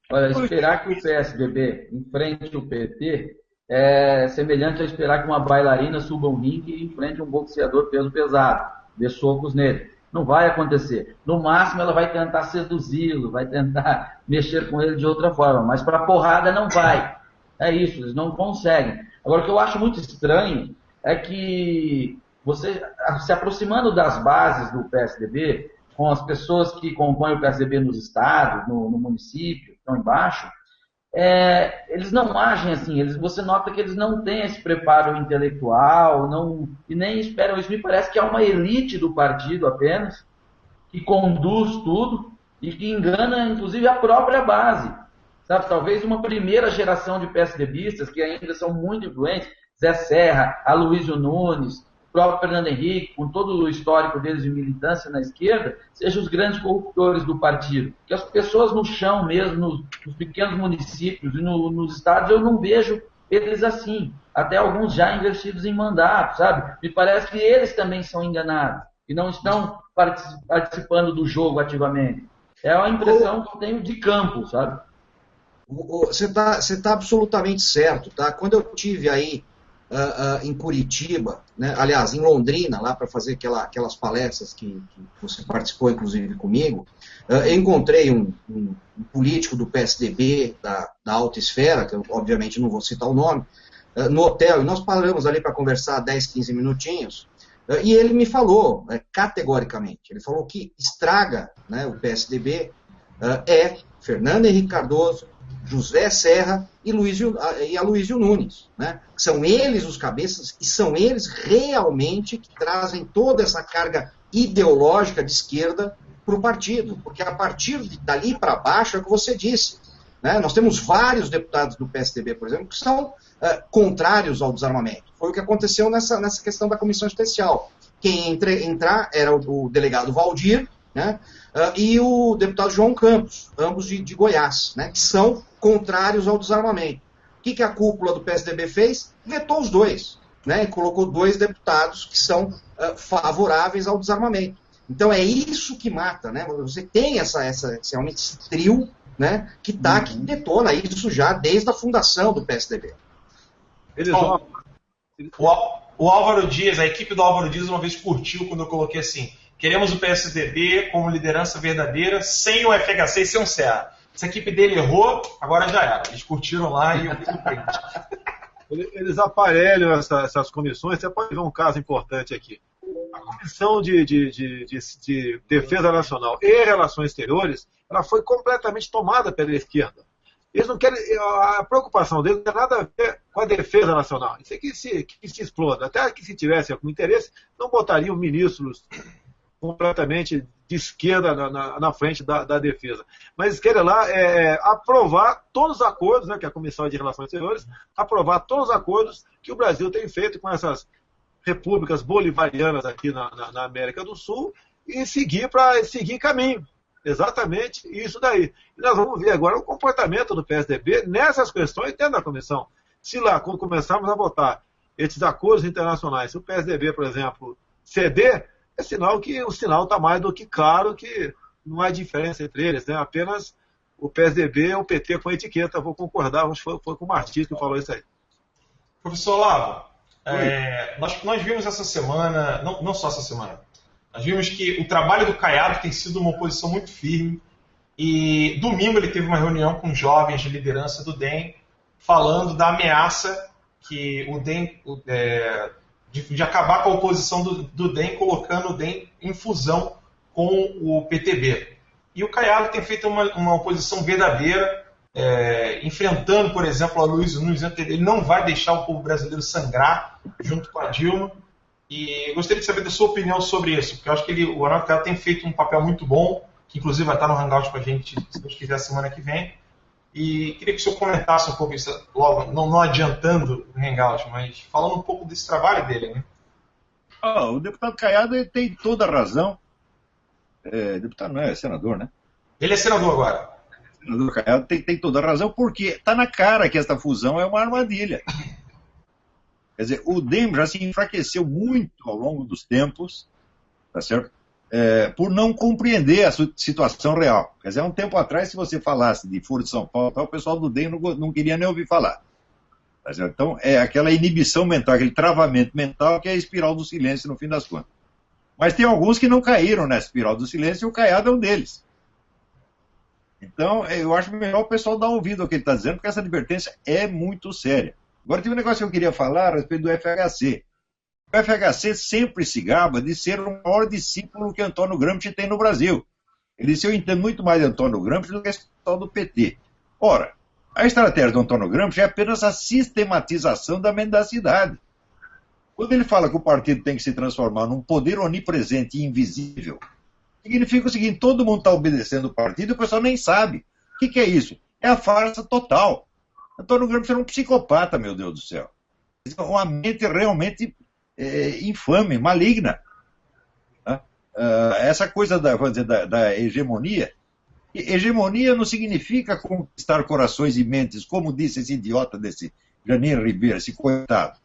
Olha, esperar que o PSDB enfrente o PT é semelhante a esperar que uma bailarina suba um ringue e enfrente um boxeador peso pesado, dê socos nele. Não vai acontecer. No máximo, ela vai tentar seduzi-lo, vai tentar mexer com ele de outra forma, mas para porrada não vai. É isso, eles não conseguem. Agora, o que eu acho muito estranho é que você, se aproximando das bases do PSDB, com as pessoas que compõem o PSDB nos estados, no município, que estão embaixo, eles não agem assim. Você nota que eles não têm esse preparo intelectual e nem esperam isso. Me parece que há uma elite do partido apenas, que conduz tudo e que engana, inclusive, a própria base. sabe? Talvez uma primeira geração de PSDBistas que ainda são muito influentes, Zé Serra, Aloysio Nunes, o próprio Fernando Henrique, com todo o histórico deles de militância na esquerda, sejam os grandes corruptores do partido. Que as pessoas no chão mesmo, nos pequenos municípios e nos estados, eu não vejo eles assim. Até alguns já investidos em mandato, sabe? Me parece que eles também são enganados e não estão participando do jogo ativamente. É a impressão que eu tenho de campo, sabe? Você tá absolutamente certo, tá? Quando eu tive aí em Curitiba, né? Aliás, em Londrina, lá para fazer aquelas palestras que você participou, inclusive, comigo, eu encontrei um político do PSDB, da alta esfera, que eu obviamente não vou citar o nome, no hotel, e nós paramos ali para conversar 10, 15 minutinhos, e ele me falou, categoricamente, ele falou que estraga, né, o PSDB Fernando Henrique Cardoso, José Serra e Aloysio Nunes, né? São eles os cabeças e são eles realmente que trazem toda essa carga ideológica de esquerda para o partido, porque a partir dali para baixo é o que você disse, né? Nós temos vários deputados do PSDB, por exemplo, que são contrários ao desarmamento. Foi o que aconteceu nessa questão da comissão especial. Quem entrar era o delegado Valdir, né? E o deputado João Campos, ambos de Goiás, né? Que são contrários ao desarmamento. O que a cúpula do PSDB fez? Vetou os dois, né? E colocou 2 deputados que são favoráveis ao desarmamento. Então é isso que mata, né? Você tem realmente esse trio, né? Que detona isso já desde a fundação do PSDB. O Álvaro Dias, a equipe do Álvaro Dias uma vez curtiu quando eu coloquei assim: queremos o PSDB como liderança verdadeira, sem o FHC e sem o Serra. Se a equipe dele errou, agora já era. Eles curtiram lá e eu fiz o print. Eles aparelham essas comissões. Você pode ver um caso importante aqui. A Comissão de Defesa Nacional e Relações Exteriores, ela foi completamente tomada pela esquerda. Eles não querem, a preocupação deles não tem nada a ver com a defesa nacional. Isso é que se exploda. Até que se tivesse algum interesse, não botariam ministros completamente de esquerda na frente da defesa. Mas eles querem lá aprovar todos os acordos, né, que é a Comissão de Relações Exteriores, aprovar todos os acordos que o Brasil tem feito com essas repúblicas bolivarianas aqui na América do Sul e seguir caminho. Exatamente isso daí. E nós vamos ver agora o comportamento do PSDB nessas questões dentro da comissão. Se lá, quando começarmos a votar esses acordos internacionais, se o PSDB, por exemplo, ceder, é sinal que o sinal está mais do que claro que não há diferença entre eles, né? Apenas o PSDB é o PT com etiqueta, vou concordar, acho que foi com o Martins que falou isso aí. Professor Olavo, nós vimos essa semana, não só essa semana, nós vimos que o trabalho do Caiado tem sido uma oposição muito firme, e domingo ele teve uma reunião com jovens de liderança do DEM, falando da ameaça que o DEM, de acabar com a oposição do DEM, colocando o DEM em fusão com o PTB. E o Caiado tem feito uma oposição verdadeira, enfrentando, por exemplo, a Aloysio Nunes. Ele não vai deixar o povo brasileiro sangrar junto com a Dilma. E gostaria de saber da sua opinião sobre isso, porque eu acho que o Arnaldo Caiado tem feito um papel muito bom, que inclusive vai estar no Hangout com a gente, se Deus quiser, semana que vem. E queria que o senhor comentasse um pouco isso, logo, não adiantando o Hangout, mas falando um pouco desse trabalho dele, né? O deputado Caiado tem toda a razão. Deputado não é senador, né? Ele é senador agora. O senador Caiado tem toda a razão, porque está na cara que esta fusão é uma armadilha. Quer dizer, o DEM já se enfraqueceu muito ao longo dos tempos, tá certo? Por não compreender a situação real. Quer dizer, há um tempo atrás, se você falasse de Foro de São Paulo, o pessoal do DEM não queria nem ouvir falar. Tá certo? Então, é aquela inibição mental, aquele travamento mental que é a espiral do silêncio no fim das contas. Mas tem alguns que não caíram nessa espiral do silêncio e o Caiado é um deles. Então, eu acho melhor o pessoal dar ouvido ao que ele está dizendo, porque essa advertência é muito séria. Agora, tem um negócio que eu queria falar a respeito do FHC. O FHC sempre se gaba de ser o maior discípulo que Antônio Gramsci tem no Brasil. Ele disse: eu entendo muito mais de Antônio Gramsci do que esse pessoal do PT. Ora, a estratégia do Antônio Gramsci é apenas a sistematização da mendacidade. Quando ele fala que o partido tem que se transformar num poder onipresente e invisível, significa o seguinte: todo mundo está obedecendo o partido e o pessoal nem sabe. O que é isso? É a farsa total. Antônio Gramsci era um psicopata, meu Deus do céu. Uma mente realmente infame, maligna. Essa coisa vamos dizer, da hegemonia. Hegemonia não significa conquistar corações e mentes, como disse esse idiota desse Janine Ribeiro, esse coitado.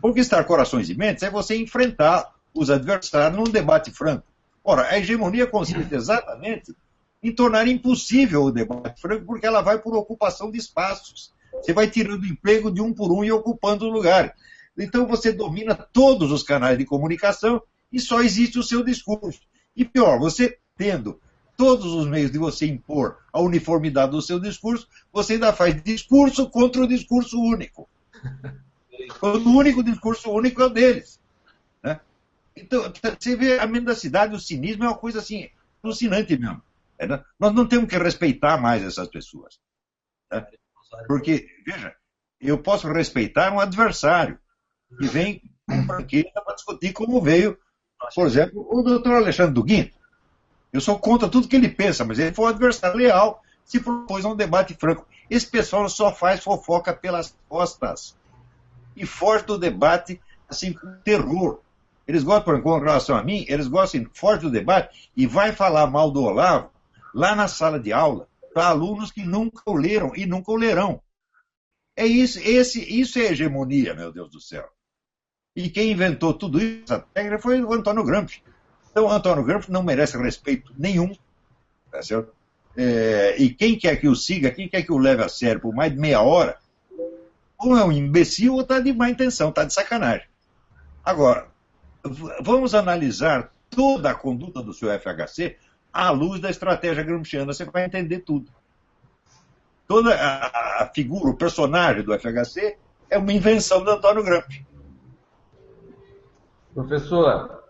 Conquistar corações e mentes é você enfrentar os adversários num debate franco. Ora, a hegemonia consiste exatamente em tornar impossível o debate franco, porque ela vai por ocupação de espaços. Você vai tirando emprego de um por um e ocupando o lugar. Então você domina todos os canais de comunicação e só existe o seu discurso. E pior, você tendo todos os meios de você impor a uniformidade do seu discurso, você ainda faz discurso contra o discurso único. Quando o único discurso único é o deles. Né? Então, você vê a mendacidade, o cinismo é uma coisa assim, alucinante mesmo. Né? Nós não temos que respeitar mais essas pessoas. Né? Porque, veja, eu posso respeitar um adversário que vem com franqueza para discutir como veio, por exemplo, o doutor Alexandre Duguin. Eu sou contra tudo que ele pensa, mas ele foi um adversário leal, se propôs a um debate franco. Esse pessoal só faz fofoca pelas costas. E foge do debate, assim, com terror. Eles gostam, com relação a mim, eles gostam, foge do debate e vai falar mal do Olavo lá na sala de aula, para alunos que nunca o leram e nunca o lerão. É isso é hegemonia, meu Deus do céu. E quem inventou tudo isso, essa técnica, foi o Antônio Gramsci. Então, o Antônio Gramsci não merece respeito nenhum. Tá certo? E quem quer que o siga, quem quer que o leve a sério por mais de meia hora, ou é um imbecil ou está de má intenção, está de sacanagem. Agora, vamos analisar toda a conduta do seu FHC à luz da estratégia gramsciana, você vai entender tudo. Toda a figura, o personagem do FHC é uma invenção do Antônio Gramsci. Professor,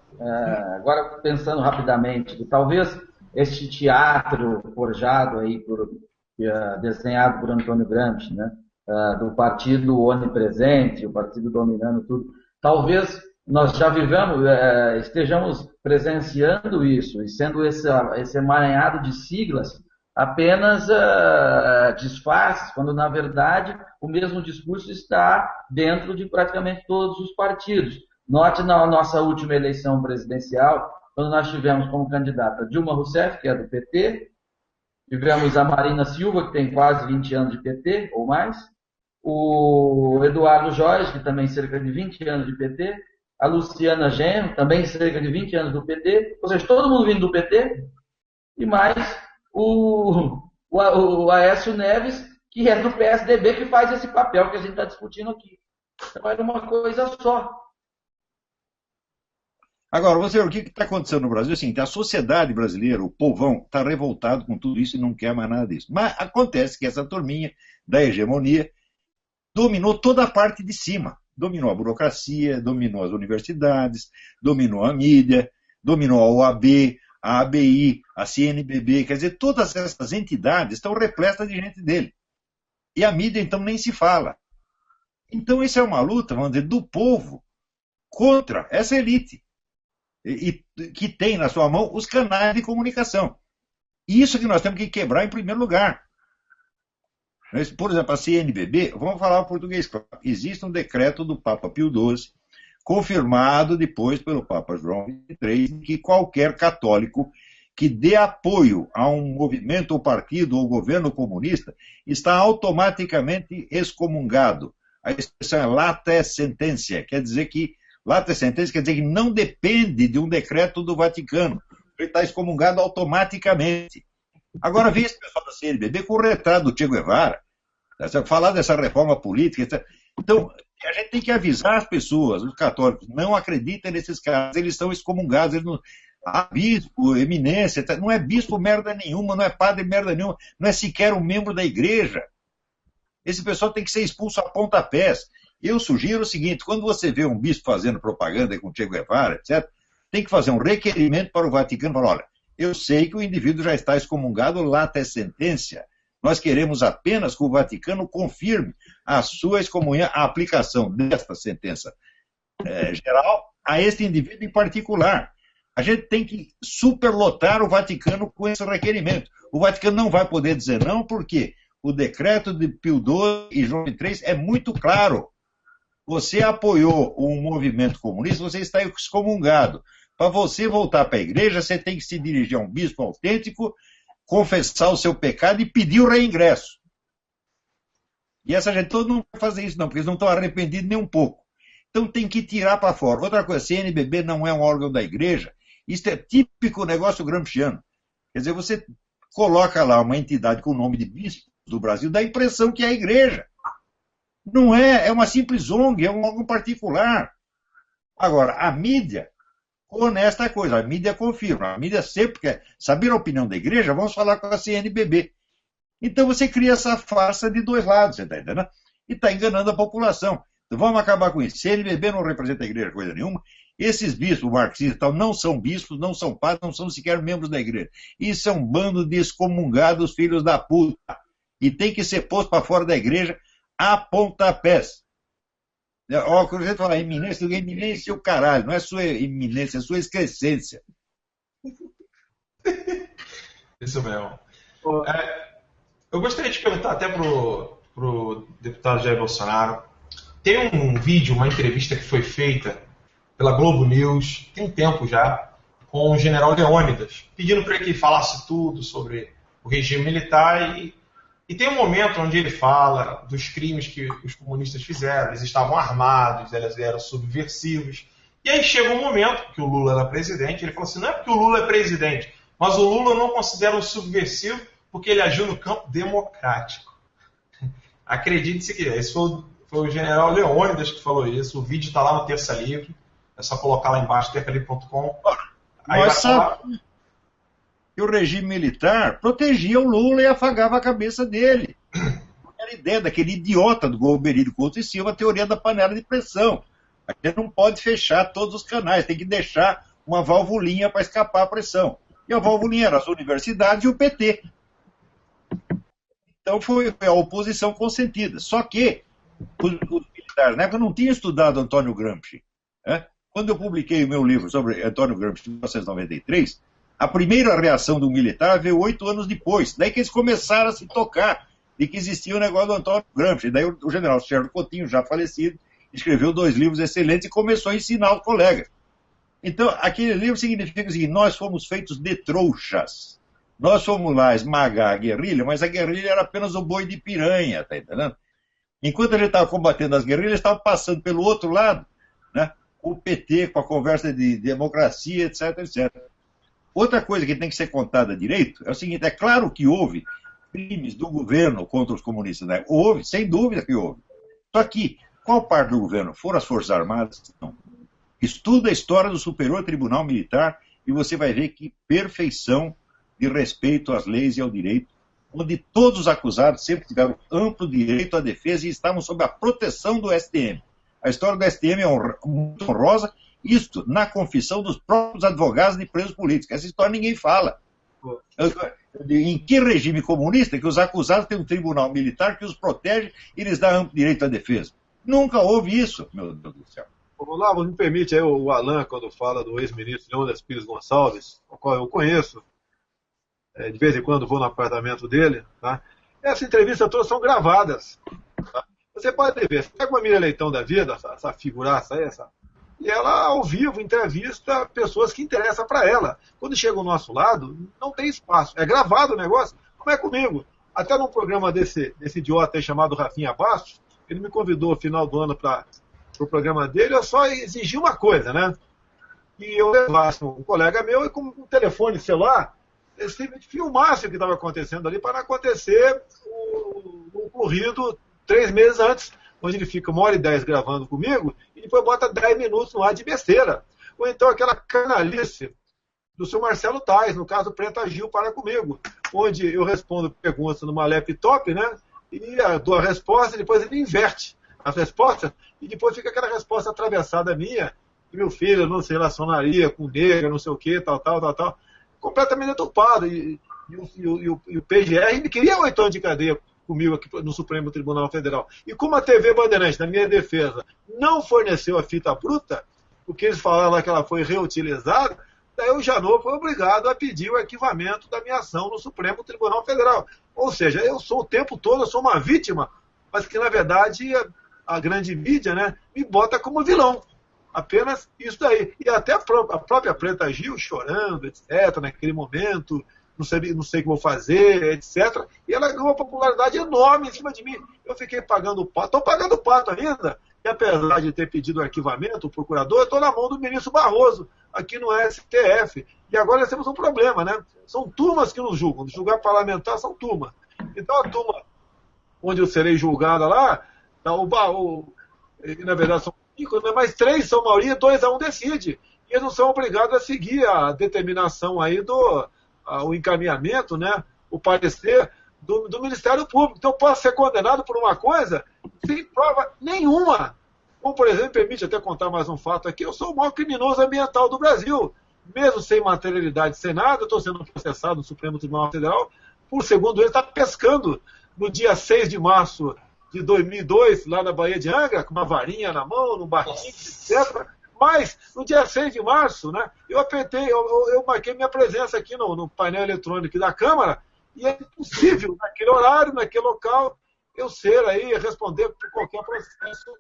agora pensando rapidamente, que talvez este teatro forjado aí, desenhado por Antônio Gramsci, né, do partido onipresente, o partido dominando tudo, talvez nós já estejamos presenciando isso, e sendo esse emaranhado de siglas apenas disfarces, quando na verdade o mesmo discurso está dentro de praticamente todos os partidos. Note na nossa última eleição presidencial, quando nós tivemos como candidata Dilma Rousseff, que é do PT, tivemos a Marina Silva, que tem quase 20 anos de PT, ou mais, o Eduardo Jorge, que também tem cerca de 20 anos de PT, a Luciana Genro, também cerca de 20 anos do PT, ou seja, todo mundo vindo do PT, e mais o Aécio Neves, que é do PSDB, que faz esse papel que a gente está discutindo aqui. Então era uma coisa só. Agora, você o que está acontecendo no Brasil? Assim, a sociedade brasileira, o povão, está revoltado com tudo isso e não quer mais nada disso. Mas acontece que essa turminha da hegemonia dominou toda a parte de cima. Dominou a burocracia, dominou as universidades, dominou a mídia, dominou a OAB, a ABI, a CNBB. Quer dizer, todas essas entidades estão repletas de gente dele. E a mídia, então, nem se fala. Então, isso é uma luta, vamos dizer, do povo contra essa elite. E que tem na sua mão os canais de comunicação. Isso que nós temos que quebrar em primeiro lugar. Por exemplo, a CNBB, vamos falar português, existe um decreto do Papa Pio XII, confirmado depois pelo Papa João XXIII, que qualquer católico que dê apoio a um movimento ou partido ou governo comunista está automaticamente excomungado. A expressão é lata sententia, quer dizer que lata sententia quer dizer que não depende de um decreto do Vaticano. Ele está excomungado automaticamente. Agora vem esse pessoal da CNBB com o retrato do Che Guevara, falar dessa reforma política. Etc. Então, a gente tem que avisar as pessoas, os católicos, não acreditem nesses caras, eles estão excomungados, eles não... bispo, eminência, etc. Não é bispo merda nenhuma, não é padre merda nenhuma, não é sequer um membro da igreja. Esse pessoal tem que ser expulso a pontapés. Eu sugiro o seguinte, quando você vê um bispo fazendo propaganda com Che Guevara, etc., tem que fazer um requerimento para o Vaticano, falar, olha, eu sei que o indivíduo já está excomungado, lata sententia. Nós queremos apenas que o Vaticano confirme a sua excomunhão, a aplicação desta sentença geral a este indivíduo em particular. A gente tem que superlotar o Vaticano com esse requerimento. O Vaticano não vai poder dizer não, por quê? O decreto de Pio XII e João XXIII é muito claro. Você apoiou um movimento comunista, você está excomungado. Para você voltar para a igreja, você tem que se dirigir a um bispo autêntico, confessar o seu pecado e pedir o reingresso. E essa gente toda não vai fazer isso, não, porque eles não estão arrependidos nem um pouco. Então tem que tirar para fora. Outra coisa, CNBB não é um órgão da igreja. Isso é típico negócio gramsciano. Quer dizer, você coloca lá uma entidade com o nome de bispo do Brasil, dá a impressão que é a igreja. Não é, é uma simples ONG, é um órgão particular. Agora, a mídia, honesta coisa, a mídia confirma. A mídia sempre quer saber a opinião da igreja, vamos falar com a CNBB. Então você cria essa farsa de dois lados, você está entendendo? E está enganando a população. Então vamos acabar com isso. CNBB não representa a igreja coisa nenhuma. Esses bispos marxistas e tal não são bispos, não são padres, não são sequer membros da igreja. Isso é um bando de excomungados filhos da puta. E tem que ser posto para fora da igreja a pontapés. Ó, quando a gente fala eminência é o caralho, não é sua eminência, é sua excrescência. Isso mesmo. Eu gostaria de perguntar até pro deputado Jair Bolsonaro. Tem um vídeo, uma entrevista que foi feita pela Globo News, tem um tempo já, com o general Leônidas, pedindo para que falasse tudo sobre o regime militar e tem um momento onde ele fala dos crimes que os comunistas fizeram, eles estavam armados, eles eram subversivos. E aí chega um momento que o Lula era presidente, ele falou assim, não é porque o Lula é presidente, mas o Lula eu não considera um subversivo porque ele agiu no campo democrático. Acredite-se que esse foi o general Leônidas que falou isso, o vídeo está lá no Terça Livre, é só colocar lá embaixo, terçalivre.com. Nós sabemos que o regime militar protegia o Lula e afagava a cabeça dele. Era a ideia daquele idiota do Golbery Couto e Silva, a teoria da panela de pressão. A gente não pode fechar todos os canais, tem que deixar uma valvulinha para escapar a pressão. E a valvulinha era as universidades e o PT. Então foi a oposição consentida. Só que os militares, na época, não tinham estudado Antônio Gramsci. Né? Quando eu publiquei o meu livro sobre Antônio Gramsci em 1993, a primeira reação do militar veio 8 anos depois. Daí que eles começaram a se tocar de que existia o negócio do Antônio Gramsci. Daí o general Sérgio Coutinho, já falecido, escreveu 2 livros excelentes e começou a ensinar os colegas. Então, aquele livro significa o seguinte, nós fomos feitos de trouxas. Nós fomos lá esmagar a guerrilha, mas a guerrilha era apenas o boi de piranha, tá entendendo? Enquanto a gente estava combatendo as guerrilhas, estava passando pelo outro lado, né? O PT com a conversa de democracia, etc, etc. Outra coisa que tem que ser contada direito é o seguinte, é claro que houve crimes do governo contra os comunistas, né? Houve, sem dúvida que houve. Só que, qual parte do governo? Foram as Forças Armadas? Não. Estuda a história do Superior Tribunal Militar e você vai ver que perfeição de respeito às leis e ao direito, onde todos os acusados sempre tiveram amplo direito à defesa e estavam sob a proteção do STM. A história do STM é muito honrosa, isto na confissão dos próprios advogados de presos políticos. Essa história ninguém fala. Em que regime comunista que os acusados têm um tribunal militar que os protege e lhes dá amplo direito à defesa? Nunca houve isso, meu Deus do céu. Olavo, me permite aí o Alan, quando fala do ex-ministro Leônidas Pires Gonçalves, o qual eu conheço, de vez em quando vou no apartamento dele, tá? Essas entrevistas todas são gravadas. Tá? Você pode ver, você pega uma Miriam Leitão da vida, essa figuraça aí, e ela, ao vivo, entrevista pessoas que interessam para ela. Quando chega ao nosso lado, não tem espaço. É gravado o negócio, não é comigo. Até num programa desse idiota aí chamado Rafinha Bastos, ele me convidou no final do ano para o programa dele, eu só exigi uma coisa, né? Que eu levasse um colega meu e com um telefone celular, filmasse o que estava acontecendo ali para não acontecer o ocorrido 3 meses antes, onde ele fica 1h10 gravando comigo e depois bota 10 minutos no ar de besteira. Ou então aquela canalice do seu Marcelo Tais, no caso Preta Gil para comigo, onde eu respondo perguntas numa laptop, né? E dou a resposta e depois ele inverte as respostas e depois fica aquela resposta atravessada minha, que meu filho não se relacionaria com negra, não sei o que, tal. Completamente deturpado. E o PGR queria 8 anos de cadeia comigo aqui no Supremo Tribunal Federal. E como a TV Bandeirantes, na minha defesa, não forneceu a fita bruta, porque eles falaram que ela foi reutilizada, Daí o Janot foi obrigado a pedir o arquivamento da minha ação no Supremo Tribunal Federal. Ou seja, eu sou o tempo todo, eu sou uma vítima, mas que, na verdade, a grande mídia, né, me bota como vilão. Apenas isso daí. E até a própria Preta Gil chorando, etc., naquele momento, não sei o que vou fazer, etc. E ela ganhou uma popularidade enorme em cima de mim. Eu fiquei pagando o pato, estou pagando o pato ainda. E apesar de ter pedido o arquivamento, o procurador, eu estou na mão do ministro Barroso, aqui no STF. E agora nós temos um problema, né? São turmas que nos julgam. Julgar parlamentar são turmas. Então a turma onde eu serei julgada lá, tá, na verdade são 5, mas 3 são maioria, 2-1 decide. E eles não são obrigados a seguir a determinação aí o encaminhamento, né? O parecer do Ministério Público. Então eu posso ser condenado por uma coisa sem prova nenhuma. Como, por exemplo, permite até contar mais um fato aqui, eu sou o maior criminoso ambiental do Brasil. Mesmo sem materialidade, sem nada, eu estou sendo processado no Supremo Tribunal Federal por, segundo ele, estar pescando no dia 6 de março de 2002, lá na Baía de Angra, com uma varinha na mão, num barquinho, etc. Mas, no dia 6 de março, né, eu marquei minha presença aqui no painel eletrônico da Câmara, e é impossível, naquele horário, naquele local, eu ser aí, responder por qualquer processo,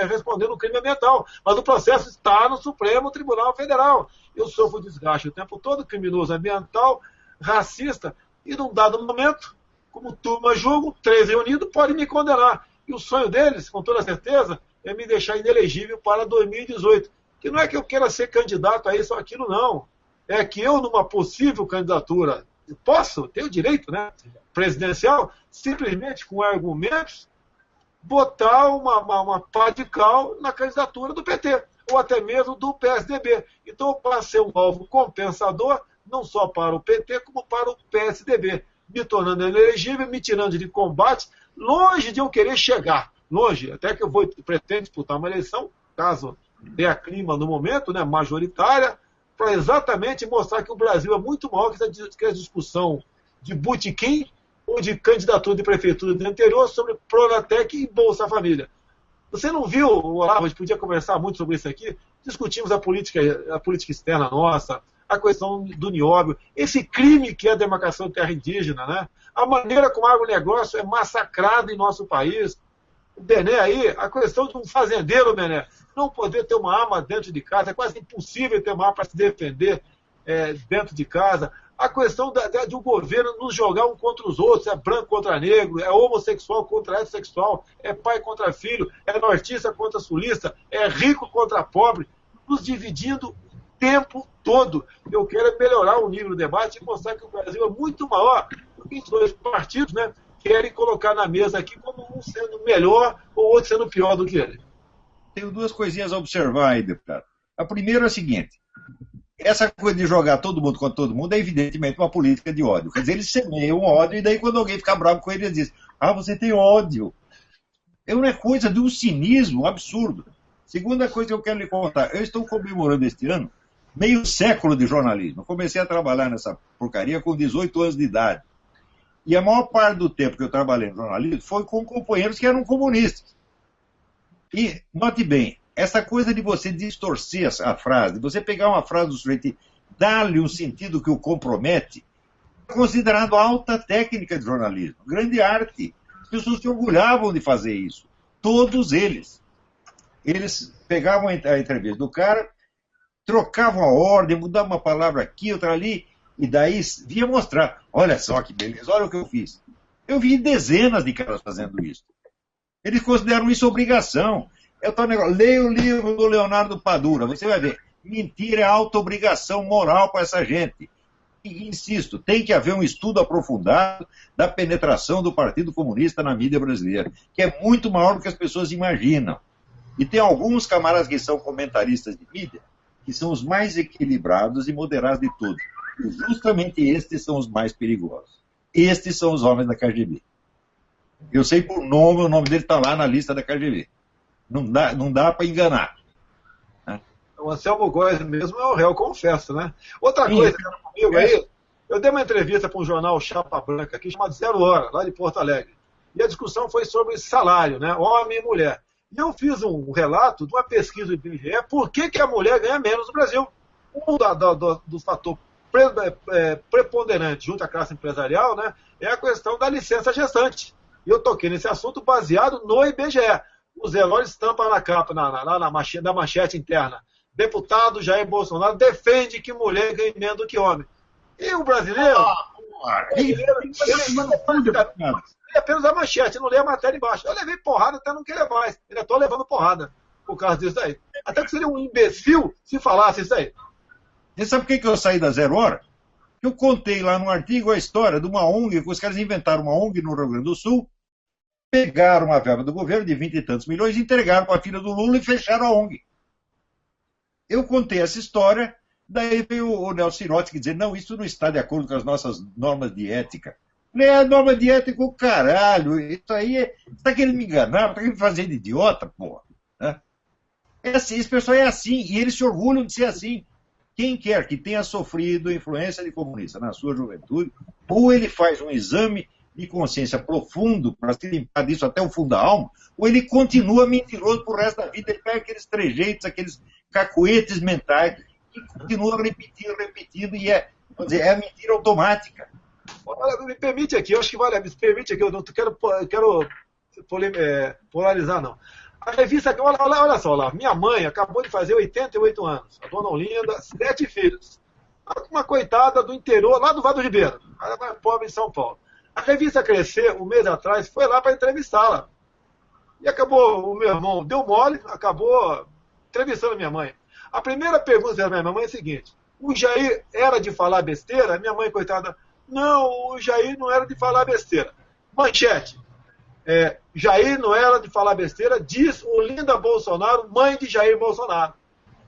respondendo um crime ambiental. Mas o processo está no Supremo Tribunal Federal. Eu sofro desgaste o tempo todo, criminoso ambiental, racista, e num dado momento, como turma julgo, 3 reunidos, podem me condenar. E o sonho deles, com toda certeza, é me deixar inelegível para 2018. Que não é que eu queira ser candidato a isso ou aquilo, não. É que eu, numa possível candidatura, tenho direito, né, presidencial, simplesmente com argumentos, botar uma pá de cal na candidatura do PT, ou até mesmo do PSDB. Então eu passo a ser um alvo compensador, não só para o PT, como para o PSDB, me tornando inelegível, me tirando de combate, longe de eu querer chegar, longe, até que eu pretendo disputar uma eleição, caso dê a clima no momento, né, majoritária, para exatamente mostrar que o Brasil é muito maior que a discussão de botequim ou de candidatura de prefeitura do interior sobre Pronatec e Bolsa Família. Você não viu, Olavo, a gente podia conversar muito sobre isso aqui, discutimos a política externa nossa, a questão do nióbio, esse crime que é a demarcação de terra indígena, né? A maneira como o agronegócio é massacrado em nosso país. O Bené aí, a questão de um fazendeiro, Bené, não poder ter uma arma dentro de casa, é quase impossível ter uma arma para se defender dentro de casa. A questão de um governo nos jogar um contra os outros, é branco contra negro, é homossexual contra heterossexual, é pai contra filho, é nortista contra sulista, é rico contra pobre, nos dividindo o tempo todo. Eu quero melhorar o nível do debate e mostrar que o Brasil é muito maior do que os dois partidos, né, querem colocar na mesa aqui como um sendo melhor ou outro sendo pior do que ele. Tenho 2 coisinhas a observar aí, deputado. A primeira é a seguinte: essa coisa de jogar todo mundo contra todo mundo é evidentemente uma política de ódio. Quer dizer, eles semeiam ódio e daí quando alguém fica bravo com ele, ele diz: ah, você tem ódio. É uma coisa de um cinismo absurdo. Segunda coisa que eu quero lhe contar: eu estou comemorando este ano meio século de jornalismo. Eu comecei a trabalhar nessa porcaria com 18 anos de idade. E a maior parte do tempo que eu trabalhei no jornalismo foi com companheiros que eram comunistas. E, note bem, essa coisa de você distorcer a frase, de você pegar uma frase do sujeito e dar-lhe um sentido que o compromete, é considerado alta técnica de jornalismo, grande arte. As pessoas se orgulhavam de fazer isso. Todos eles. Eles pegavam a entrevista do cara, trocavam a ordem, mudavam uma palavra aqui, outra ali, e daí vinha mostrar: olha só que beleza, olha o que eu fiz. Eu vi dezenas de caras fazendo isso. Eles consideram isso obrigação. Leia o livro do Leonardo Padura, você vai ver. Mentira é auto-obrigação moral para essa gente. E, insisto, tem que haver um estudo aprofundado da penetração do Partido Comunista na mídia brasileira, que é muito maior do que as pessoas imaginam. E tem alguns camaradas que são comentaristas de mídia, que são os mais equilibrados e moderados de todos. E justamente estes são os mais perigosos. Estes são os homens da KGB. Eu sei por nome, o nome dele está lá na lista da KGB. Não dá para enganar. Né? O Anselmo Góes mesmo é o réu, confesso, né? Outra coisa que era comigo aí, eu dei uma entrevista para um jornal Chapa Branca aqui, chamado 0 Hora, lá de Porto Alegre. E a discussão foi sobre salário, né? Homem e mulher. E eu fiz um relato de uma pesquisa do IBGE, por que a mulher ganha menos no Brasil. do fator preponderante junto à classe empresarial, né, é a questão da licença gestante. E eu toquei nesse assunto baseado no IBGE. O Zé Lore estampa na capa, na manchete interna. Deputado Jair Bolsonaro defende que mulher ganhe menos do que homem. E o brasileiro... ele apenas a manchete, não lê a matéria embaixo. Eu levei porrada até não querer mais. Ainda estou levando porrada por causa disso aí. Até que seria um imbecil se falasse isso aí. E sabe por que eu saí da 0 Hora? Eu contei lá no artigo a história de uma ONG, que os caras inventaram uma ONG no Rio Grande do Sul, pegaram uma verba do governo de 20 e tantos milhões, entregaram para a filha do Lula e fecharam a ONG. Eu contei essa história, daí veio o Nelson Sirotsky dizer, não, isso não está de acordo com as nossas normas de ética. Não é a norma de ética, o caralho, isso aí você está querendo me enganar, está querendo me fazer de idiota, porra. É assim, esse pessoal é assim, e eles se orgulham de ser assim. Quem quer que tenha sofrido influência de comunista na sua juventude, ou ele faz um exame de consciência profundo para se limpar disso até o fundo da alma, ou ele continua mentiroso pro resto da vida, ele pega aqueles trejeitos, aqueles cacuetes mentais, e continua repetindo, e é a mentira automática. Olha, me permite aqui, eu acho que vale, me permite aqui, eu não quero polarizar, não. A revista, olha só lá, minha mãe acabou de fazer 88 anos, a dona Olinda, 7 filhos. Uma coitada do interior, lá do Vale do Ribeiro, ela é pobre em São Paulo. A revista Crescer, um mês atrás, foi lá para entrevistá-la. E acabou, o meu irmão deu mole, acabou entrevistando a minha mãe. A primeira pergunta da minha mãe é a seguinte: o Jair era de falar besteira? Minha mãe, coitada, não, o Jair não era de falar besteira. Manchete. Jair não era de falar besteira, diz Olinda Bolsonaro, mãe de Jair Bolsonaro.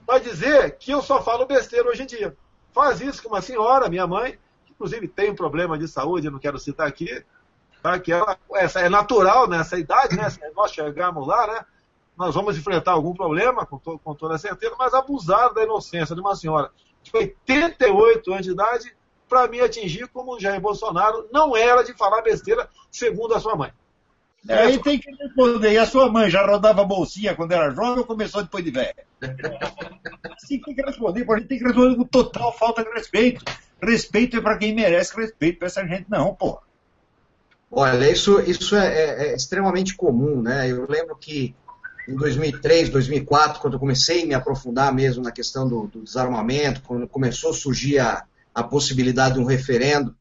Vai dizer que eu só falo besteira hoje em dia. Faz isso com uma senhora, minha mãe, que inclusive tem um problema de saúde, eu não quero citar aqui, tá? Que essa é natural nessa idade, né? Se nós chegarmos lá, né? Nós vamos enfrentar algum problema, com toda certeza, mas abusaram da inocência de uma senhora de 88 anos de idade para me atingir como Jair Bolsonaro não era de falar besteira, segundo a sua mãe. Aí tem que responder. E a sua mãe já rodava bolsinha quando era jovem ou começou depois de velha? Sim, tem que responder. A gente tem que responder com total falta de respeito. Respeito é para quem merece respeito. Para essa gente não, pô. Olha, isso é extremamente comum, né? Eu lembro que em 2003, 2004, quando eu comecei a me aprofundar mesmo na questão do desarmamento, quando começou a surgir a possibilidade de um referendo,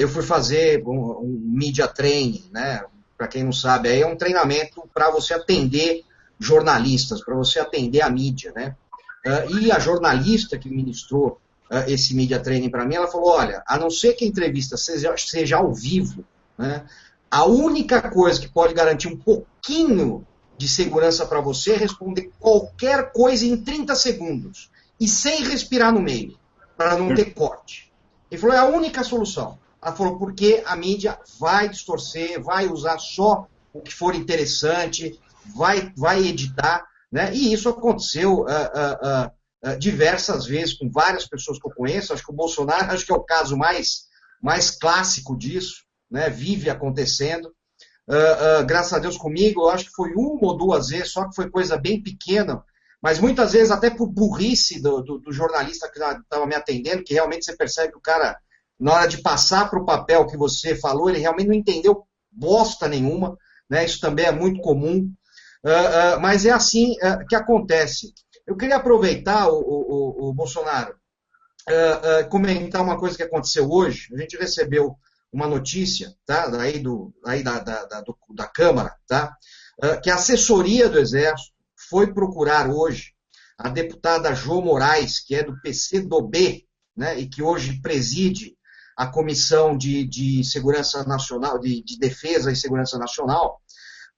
eu fui fazer um media training, né? Para quem não sabe, aí é um treinamento para você atender jornalistas, para você atender a mídia, né? E a jornalista que ministrou esse media training para mim, ela falou, olha, a não ser que a entrevista seja ao vivo, né? A única coisa que pode garantir um pouquinho de segurança para você é responder qualquer coisa em 30 segundos e sem respirar no meio, para não ter corte. Ele falou, é a única solução. Ela falou, porque a mídia vai distorcer, vai usar só o que for interessante, vai editar, né? E isso aconteceu diversas vezes com várias pessoas que eu conheço. Acho que o Bolsonaro, acho que é o caso mais clássico disso, né? Vive acontecendo. Graças a Deus comigo, eu acho que foi uma ou duas vezes, só que foi coisa bem pequena, mas muitas vezes até por burrice do jornalista que estava me atendendo, que realmente você percebe que o cara, na hora de passar para o papel que você falou, ele realmente não entendeu bosta nenhuma, né? Isso também é muito comum, mas é assim que acontece. Eu queria aproveitar, o Bolsonaro, comentar uma coisa que aconteceu hoje. A gente recebeu uma notícia, tá? Da Câmara, tá? Que a assessoria do Exército foi procurar hoje a deputada Jo Moraes, que é do PCdoB, né? E que hoje preside a Comissão de Segurança Nacional, de Defesa e Segurança Nacional,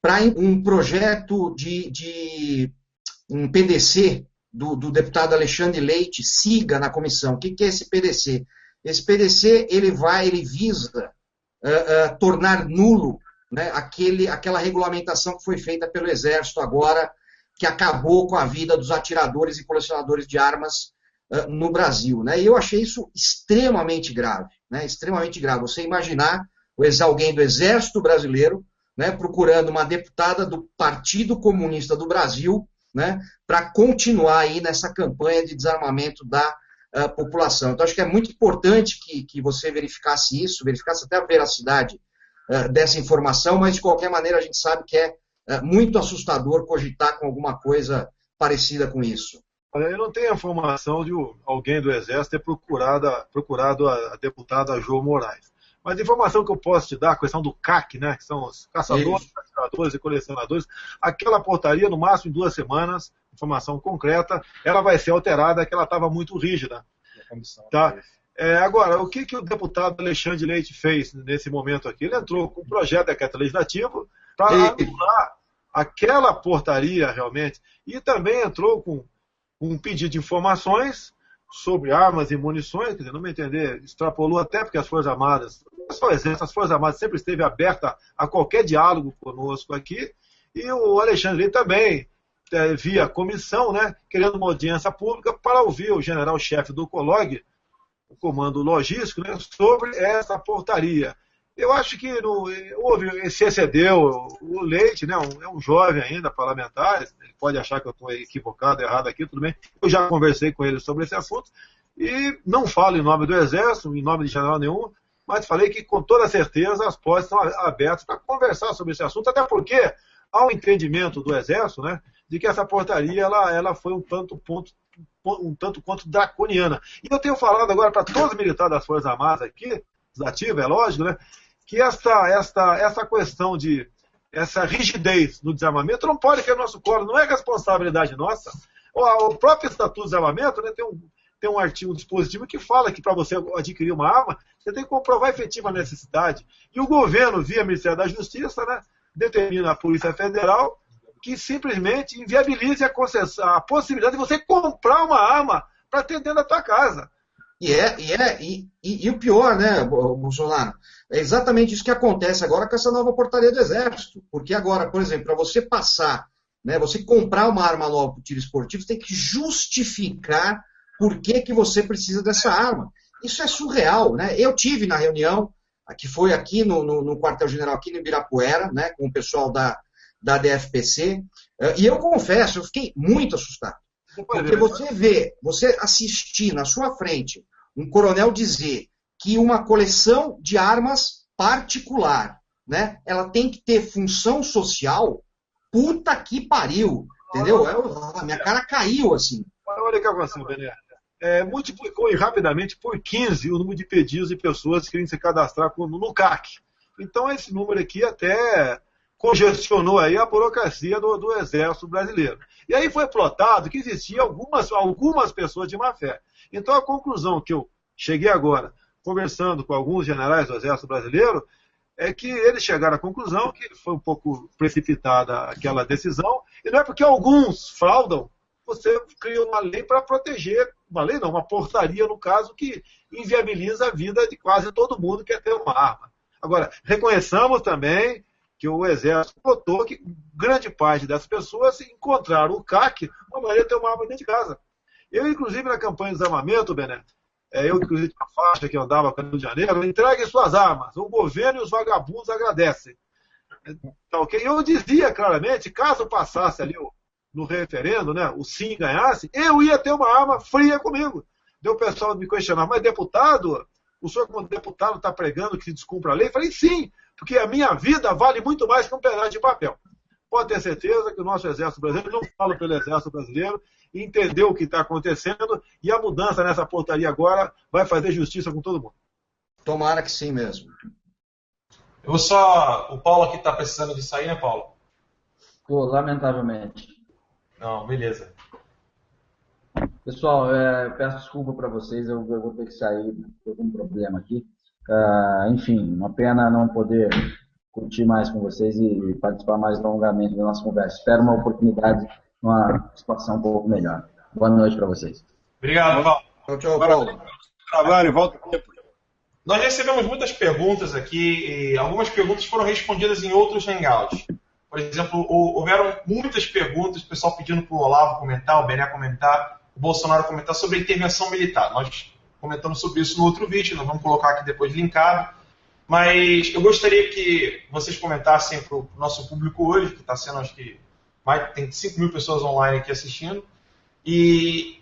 para um projeto de um PDC do deputado Alexandre Leite siga na comissão. O que é esse PDC? Esse PDC ele visa tornar nulo, né, aquela regulamentação que foi feita pelo Exército agora, que acabou com a vida dos atiradores e colecionadores de armas no Brasil, né? E eu achei isso extremamente grave, né? Extremamente grave. Você imaginar alguém do Exército Brasileiro, né, procurando uma deputada do Partido Comunista do Brasil né, para continuar aí nessa campanha de desarmamento da população. Então, acho que é muito importante que você verificasse isso, verificasse até a veracidade dessa informação, mas, de qualquer maneira, a gente sabe que é muito assustador cogitar com alguma coisa parecida com isso. Olha, eu não tenho a informação de alguém do Exército ter procurado a deputada Jo Moraes. Mas a informação que eu posso te dar, a questão do CAC, né, que são os caçadores, atiradores e colecionadores, aquela portaria, no máximo em 2 semanas, informação concreta, ela vai ser alterada, que ela estava muito rígida. Tá? Agora, o que o deputado Alexandre Leite fez nesse momento aqui? Ele entrou com um projeto de decreto legislativo para anular aquela portaria realmente, e também entrou com um pedido de informações sobre armas e munições, quer dizer, não me entender, extrapolou até porque as Forças Armadas, não só o Exército, as Forças Armadas sempre esteve aberta a qualquer diálogo conosco aqui, e o Alexandre Leite também, via comissão, né, querendo uma audiência pública para ouvir o general-chefe do COLOG, o comando logístico, né, sobre essa portaria. Eu acho que se excedeu o Leite, né, é um jovem ainda, parlamentar, ele pode achar que eu estou equivocado, errado aqui, tudo bem. Eu já conversei com ele sobre esse assunto e não falo em nome do Exército, em nome de general nenhum, mas falei que com toda certeza as portas estão abertas para conversar sobre esse assunto, até porque há um entendimento do Exército, né, de que essa portaria ela foi um tanto quanto draconiana. E eu tenho falado agora para todos os militares das Forças Armadas aqui, ativa, é lógico, né, que essa questão de essa rigidez no desarmamento não pode cair no nosso colo, não é responsabilidade nossa. O próprio Estatuto do Desarmamento, né, tem um artigo, um dispositivo que fala que para você adquirir uma arma, você tem que comprovar a efetiva necessidade. E o governo, via Ministério da Justiça, né, determina a Polícia Federal que simplesmente inviabilize a possibilidade de você comprar uma arma para ter dentro da tua casa. E o pior, né, Bolsonaro, é exatamente isso que acontece agora com essa nova portaria do Exército. Porque agora, por exemplo, para você passar, né, você comprar uma arma nova para o tiro esportivo, você tem que justificar por que você precisa dessa arma. Isso é surreal, né? Eu tive na reunião, que foi aqui no quartel-general, aqui no Ibirapuera, né, com o pessoal da DFPC, e eu confesso, eu fiquei muito assustado. Porque você assistir na sua frente um coronel dizer que uma coleção de armas particular, né, ela tem que ter função social, puta que pariu, entendeu? A minha cara caiu, assim. Olha o que aconteceu, Bené. Multiplicou rapidamente por 15 o número de pedidos de pessoas que querem se cadastrar no CAC. Então esse número aqui até congestionou aí a burocracia do Exército Brasileiro. E aí foi plotado que existiam algumas pessoas de má fé. Então a conclusão que eu cheguei agora, conversando com alguns generais do Exército Brasileiro, é que eles chegaram à conclusão que foi um pouco precipitada aquela decisão, e não é porque alguns fraudam, você cria uma lei para proteger, uma lei não, uma portaria, no caso, que inviabiliza a vida de quase todo mundo que quer ter uma arma. Agora, reconheçamos também que o Exército notou que grande parte das pessoas encontraram o CAC uma maneira de ter uma arma dentro de casa. Eu, inclusive, na campanha de desarmamento, Bené, eu, inclusive, tinha uma faixa que eu andava com o Rio de Janeiro, entregue suas armas, o governo e os vagabundos agradecem. Tá, okay? Eu dizia claramente, caso passasse ali no referendo, né, o sim ganhasse, eu ia ter uma arma fria comigo. Deu o pessoal me questionar, mas deputado, o senhor como deputado está pregando que se descumpra a lei? Eu falei, sim, porque a minha vida vale muito mais que um pedaço de papel. Pode ter certeza que o nosso Exército Brasileiro, não falo pelo Exército Brasileiro, entendeu o que está acontecendo e a mudança nessa portaria agora vai fazer justiça com todo mundo. Tomara que sim mesmo. O Paulo aqui está precisando de sair, né, Paulo? Lamentavelmente. Não, beleza. Pessoal, peço desculpa para vocês, eu vou ter que sair, estou com um problema aqui. Enfim, uma pena não poder curtir mais com vocês e participar mais longamente da nossa conversa. Espero uma oportunidade, uma situação um pouco melhor. Boa noite para vocês. Obrigado, Paulo. Tchau, Paulo. Trabalho, volta o tempo. Nós recebemos muitas perguntas aqui e algumas perguntas foram respondidas em outros hangouts. Por exemplo, houveram muitas perguntas, o pessoal pedindo para o Olavo comentar, o Bené comentar, o Bolsonaro comentar sobre a intervenção militar. Nós comentamos sobre isso no outro vídeo, nós vamos colocar aqui depois linkado. Mas eu gostaria que vocês comentassem para o nosso público hoje, que está sendo, acho que, tem 5 mil pessoas online aqui assistindo, e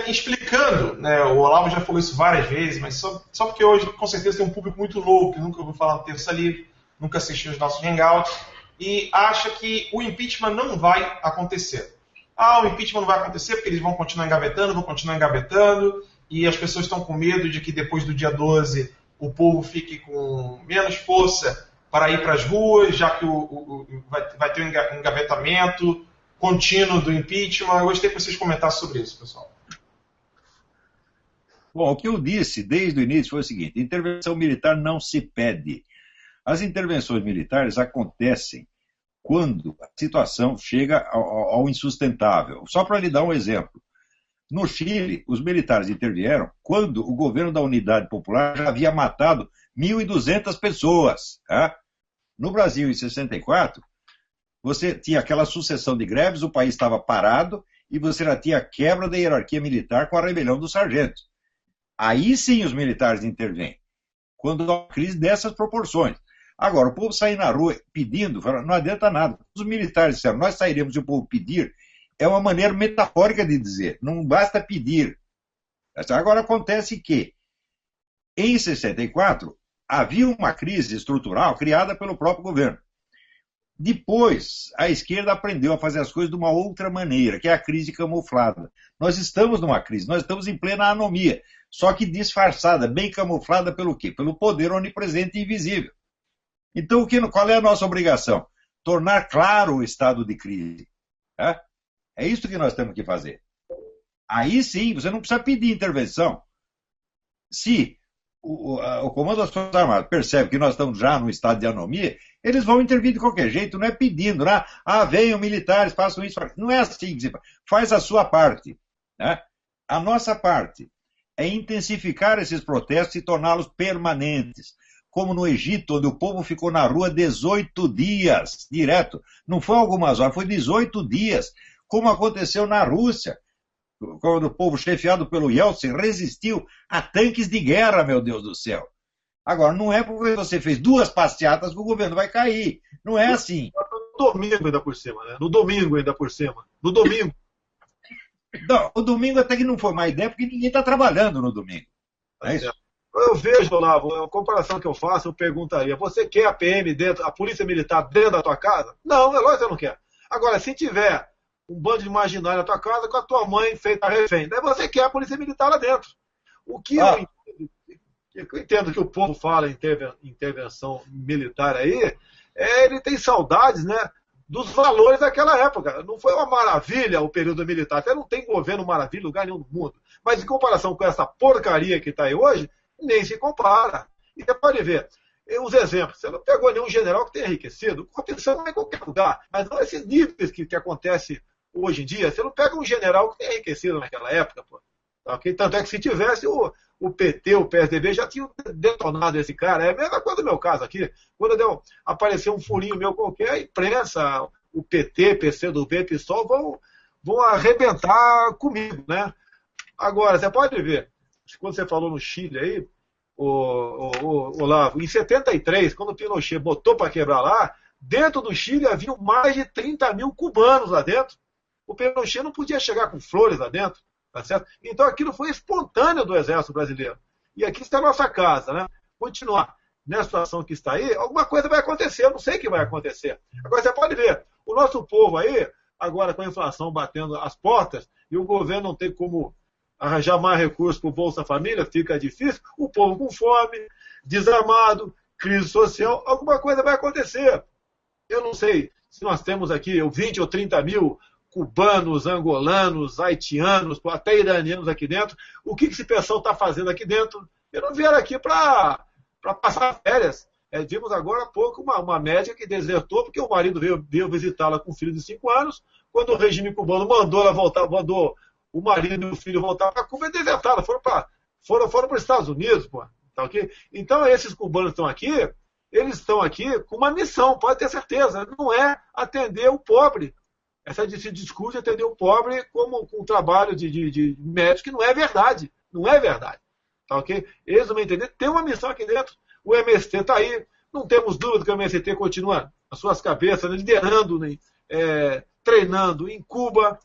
explicando, né, o Olavo já falou isso várias vezes, mas só porque hoje com certeza tem um público muito louco, que nunca ouviu falar no Terça Livre, nunca assistiu os nossos hangouts, e acha que o impeachment não vai acontecer. O impeachment não vai acontecer porque eles vão continuar engavetando, e as pessoas estão com medo de que depois do dia 12 o povo fique com menos força para ir para as ruas, já que vai ter um engavetamento contínuo do impeachment. Eu gostaria que vocês comentassem sobre isso, pessoal. Bom, o que eu disse desde o início foi o seguinte: intervenção militar não se pede. As intervenções militares acontecem quando a situação chega ao insustentável. Só para lhe dar um exemplo. No Chile, os militares intervieram quando o governo da Unidade Popular já havia matado 1.200 pessoas. Tá? No Brasil, em 64, você tinha aquela sucessão de greves, o país estava parado e você já tinha a quebra da hierarquia militar com a rebelião dos sargentos. Aí sim os militares intervêm, quando há uma crise dessas proporções. Agora, o povo sair na rua pedindo, não adianta nada. Os militares disseram, nós sairemos e o povo pedir, é uma maneira metafórica de dizer, não basta pedir. Agora acontece que, em 64, havia uma crise estrutural criada pelo próprio governo. Depois, a esquerda aprendeu a fazer as coisas de uma outra maneira, que é a crise camuflada. Nós estamos numa crise, nós estamos em plena anomia, só que disfarçada, bem camuflada pelo quê? Pelo poder onipresente e invisível. Então, qual é a nossa obrigação? Tornar claro o estado de crise. É isso que nós temos que fazer. Aí sim, você não precisa pedir intervenção. Se o Comando das Forças Armadas percebe que nós estamos já num estado de anomia, eles vão intervir de qualquer jeito, não é pedindo, né? Venham militares, façam isso. Não é assim que se faz a sua parte. Né? A nossa parte é intensificar esses protestos e torná-los permanentes. Como no Egito, onde o povo ficou na rua 18 dias, direto. Não foi algumas horas, foi 18 dias. Como aconteceu na Rússia, quando o povo chefiado pelo Yeltsin resistiu a tanques de guerra, meu Deus do céu. Agora, não é porque você fez 2 passeatas que o governo vai cair. Não é assim. No domingo ainda por cima, né? No domingo ainda por cima. No domingo. Não, o domingo até que não foi má ideia, porque ninguém está trabalhando no domingo. É isso? Eu vejo, Olavo, a comparação que eu faço, eu perguntaria, você quer a PM dentro, a polícia militar dentro da tua casa? Não, é lógico que você não quer. Agora, se tiver um bando de marginais na tua casa com a tua mãe feita refém, daí você quer a polícia militar lá dentro. O que eu entendo que o povo fala em intervenção militar aí, ele tem saudades, né, dos valores daquela época. Não foi uma maravilha o período militar, até não tem governo maravilha em lugar nenhum do mundo. Mas em comparação com essa porcaria que está aí hoje, nem se compara. E você pode ver, os exemplos, você não pegou nenhum general que tenha enriquecido, corrupção em qualquer lugar, mas não esses níveis que acontece hoje em dia, você não pega um general que tenha enriquecido naquela época, pô. Okay? Tanto é que se tivesse o PT, o PSDB já tinham detonado esse cara. É a mesma coisa do meu caso aqui. Quando apareceu um furinho meu qualquer, a imprensa, o PT, PCdoB, PSOL vão arrebentar comigo, né? Agora, você pode ver, quando você falou no Chile aí, Olavo, em 73, quando o Pinochet botou para quebrar lá, dentro do Chile havia mais de 30 mil cubanos lá dentro. O Pinochet não podia chegar com flores lá dentro. Tá certo? Então aquilo foi espontâneo do Exército Brasileiro. E aqui está a nossa casa, né? Continuar nessa situação que está aí, alguma coisa vai acontecer, eu não sei o que vai acontecer. Agora você pode ver, o nosso povo aí, agora com a inflação batendo as portas, e o governo não tem como arranjar mais recursos para o Bolsa Família, fica difícil, o povo com fome, desarmado, crise social, alguma coisa vai acontecer. Eu não sei se nós temos aqui 20 ou 30 mil cubanos, angolanos, haitianos, até iranianos aqui dentro. O que esse pessoal está fazendo aqui dentro? Eles não vieram aqui para passar férias. Vimos agora há pouco uma médica que desertou porque o marido veio visitá-la com um filho de 5 anos. Quando o regime cubano mandou ela voltar, mandou o marido e o filho voltar para Cuba, e desertaram, foram para os Estados Unidos. Pô, tá okay? Então, esses cubanos estão aqui, eles estão aqui com uma missão, pode ter certeza, não é atender o pobre. Se discute atender o pobre como com um trabalho de médico, que não é verdade. Não é verdade. Tá ok? Eles não vão entender. Tem uma missão aqui dentro. O MST está aí. Não temos dúvida que o MST continua as suas cabeças liderando treinando em Cuba,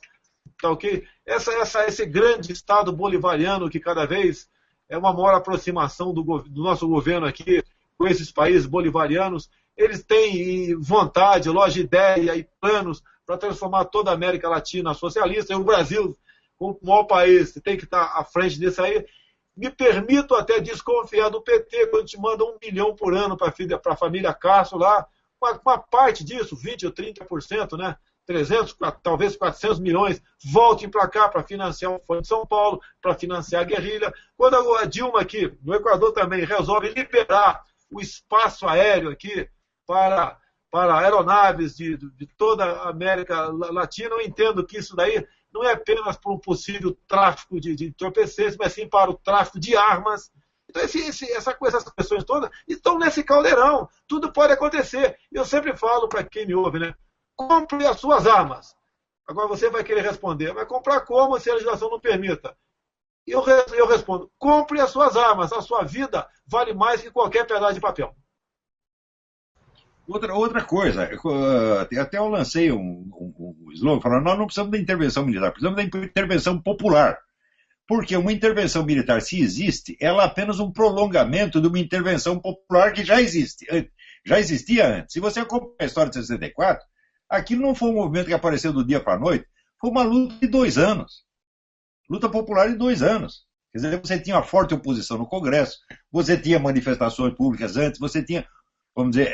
tá ok? Esse grande Estado bolivariano que cada vez é uma maior aproximação do nosso governo aqui com esses países bolivarianos, eles têm vontade, loja, ideia e planos para transformar toda a América Latina socialista, e o Brasil, como o maior país, tem que estar à frente disso aí. Me permito até desconfiar do PT, quando te manda 1 bilhão por ano para a família Castro lá, uma parte disso, 20% ou 30%, né? 300, talvez 400 milhões, voltem para cá para financiar o Fundo de São Paulo, para financiar a guerrilha. Quando a Dilma aqui, no Equador também, resolve liberar o espaço aéreo aqui para aeronaves de toda a América Latina, eu entendo que isso daí não é apenas para um possível tráfico de entorpecentes, mas sim para o tráfico de armas. Então, essas questões todas estão nesse caldeirão. Tudo pode acontecer. Eu sempre falo para quem me ouve, né? Compre as suas armas. Agora você vai querer responder, mas comprar como se a legislação não permita? Eu respondo, compre as suas armas. A sua vida vale mais que qualquer pedaço de papel. Outra coisa, até eu lancei um slogan falando, nós não precisamos da intervenção militar, precisamos da intervenção popular. Porque uma intervenção militar, se existe, ela é apenas um prolongamento de uma intervenção popular que já existia antes. Se você acompanha a história de 64, aquilo não foi um movimento que apareceu do dia para a noite, foi uma luta de 2 anos. Luta popular de 2 anos. Quer dizer, você tinha uma forte oposição no Congresso, você tinha manifestações públicas antes, você tinha, vamos dizer,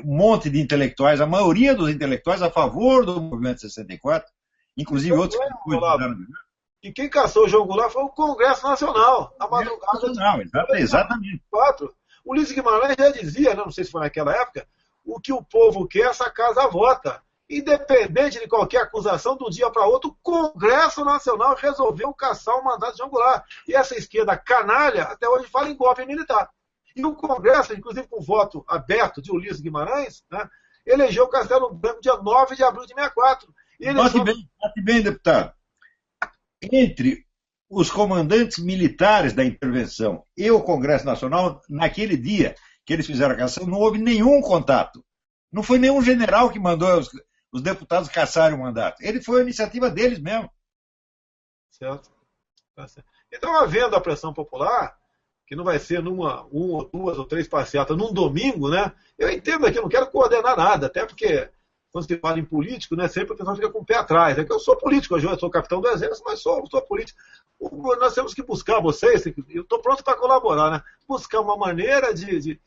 um monte de intelectuais, a maioria dos intelectuais a favor do movimento de 64, inclusive outros que depois fizeram. E quem caçou o João Goulart foi o Congresso Nacional, na madrugada de exatamente. 4. O Ulisses Guimarães já dizia, não sei se foi naquela época, o que o povo quer, essa casa vota. Independente de qualquer acusação, de um dia para outro, o Congresso Nacional resolveu caçar o mandato de João Goulart. E essa esquerda canalha, até hoje, fala em golpe militar. E o Congresso, inclusive com voto aberto de Ulisses Guimarães, né, elegeu o Castelo Branco dia 9 de abril de 64. Bate bem, deputado. Entre os comandantes militares da intervenção e o Congresso Nacional, naquele dia que eles fizeram a cassação, não houve nenhum contato. Não foi nenhum general que mandou os deputados caçarem o mandato. Ele foi a iniciativa deles mesmo. Certo. Então, havendo a pressão popular, que não vai ser uma, 1 ou 2 ou 3 passeatas num domingo, né? Eu entendo aqui, eu não quero coordenar nada, até porque quando se fala em político, né, sempre a pessoa fica com o pé atrás. É que eu sou político, eu sou capitão do Exército, mas sou político. Nós temos que buscar vocês, eu estou pronto para colaborar, né? Buscar uma maneira de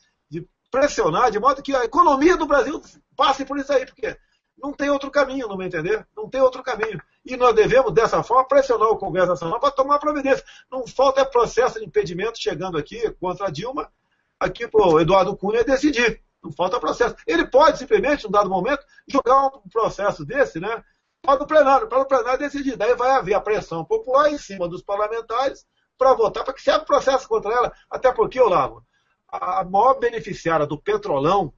pressionar, de modo que a economia do Brasil passe por isso aí, porque não tem outro caminho, não me entender? Não tem outro caminho. E nós devemos, dessa forma, pressionar o Congresso Nacional para tomar providência. Não falta processo de impedimento chegando aqui contra a Dilma, aqui para o Eduardo Cunha decidir. Não falta processo. Ele pode, simplesmente, num dado momento, jogar um processo desse, né, para o plenário decidir. Daí vai haver a pressão popular em cima dos parlamentares para votar, para que se abra processo contra ela. Até porque, Olavo, a maior beneficiária do Petrolão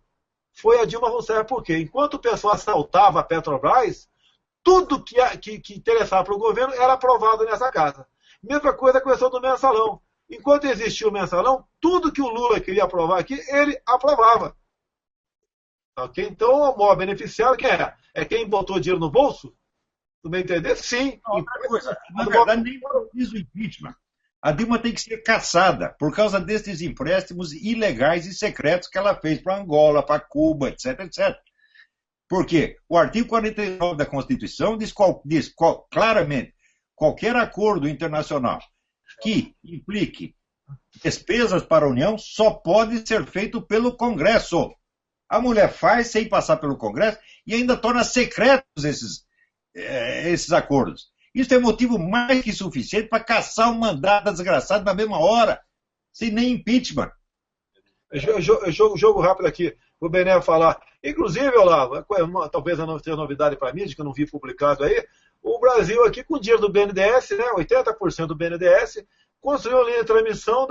foi a Dilma Rousseff. Por quê? Enquanto o pessoal assaltava a Petrobras, tudo que interessava para o governo era aprovado nessa casa. Mesma coisa com a questão do mensalão. Enquanto existia o mensalão, tudo que o Lula queria aprovar aqui, ele aprovava. Okay? Então, o maior beneficiário quem é? É quem botou dinheiro no bolso? Tu me entender? Sim. Outra coisa, na verdade, nem fiz o impeachment. A Dilma tem que ser caçada por causa desses empréstimos ilegais e secretos que ela fez para Angola, para Cuba, etc, etc. Porque o artigo 49 da Constituição diz claramente qualquer acordo internacional que implique despesas para a União só pode ser feito pelo Congresso. A mulher faz sem passar pelo Congresso e ainda torna secretos esses acordos. Isso é motivo mais que suficiente para caçar o mandato desgraçado na mesma hora, sem nem impeachment. Jogo rápido aqui, o Bené falar. Inclusive, Olavo, talvez não seja novidade para mim, de que eu não vi publicado aí, o Brasil aqui com o dinheiro do BNDES, né, 80% do BNDES, construiu a linha de transmissão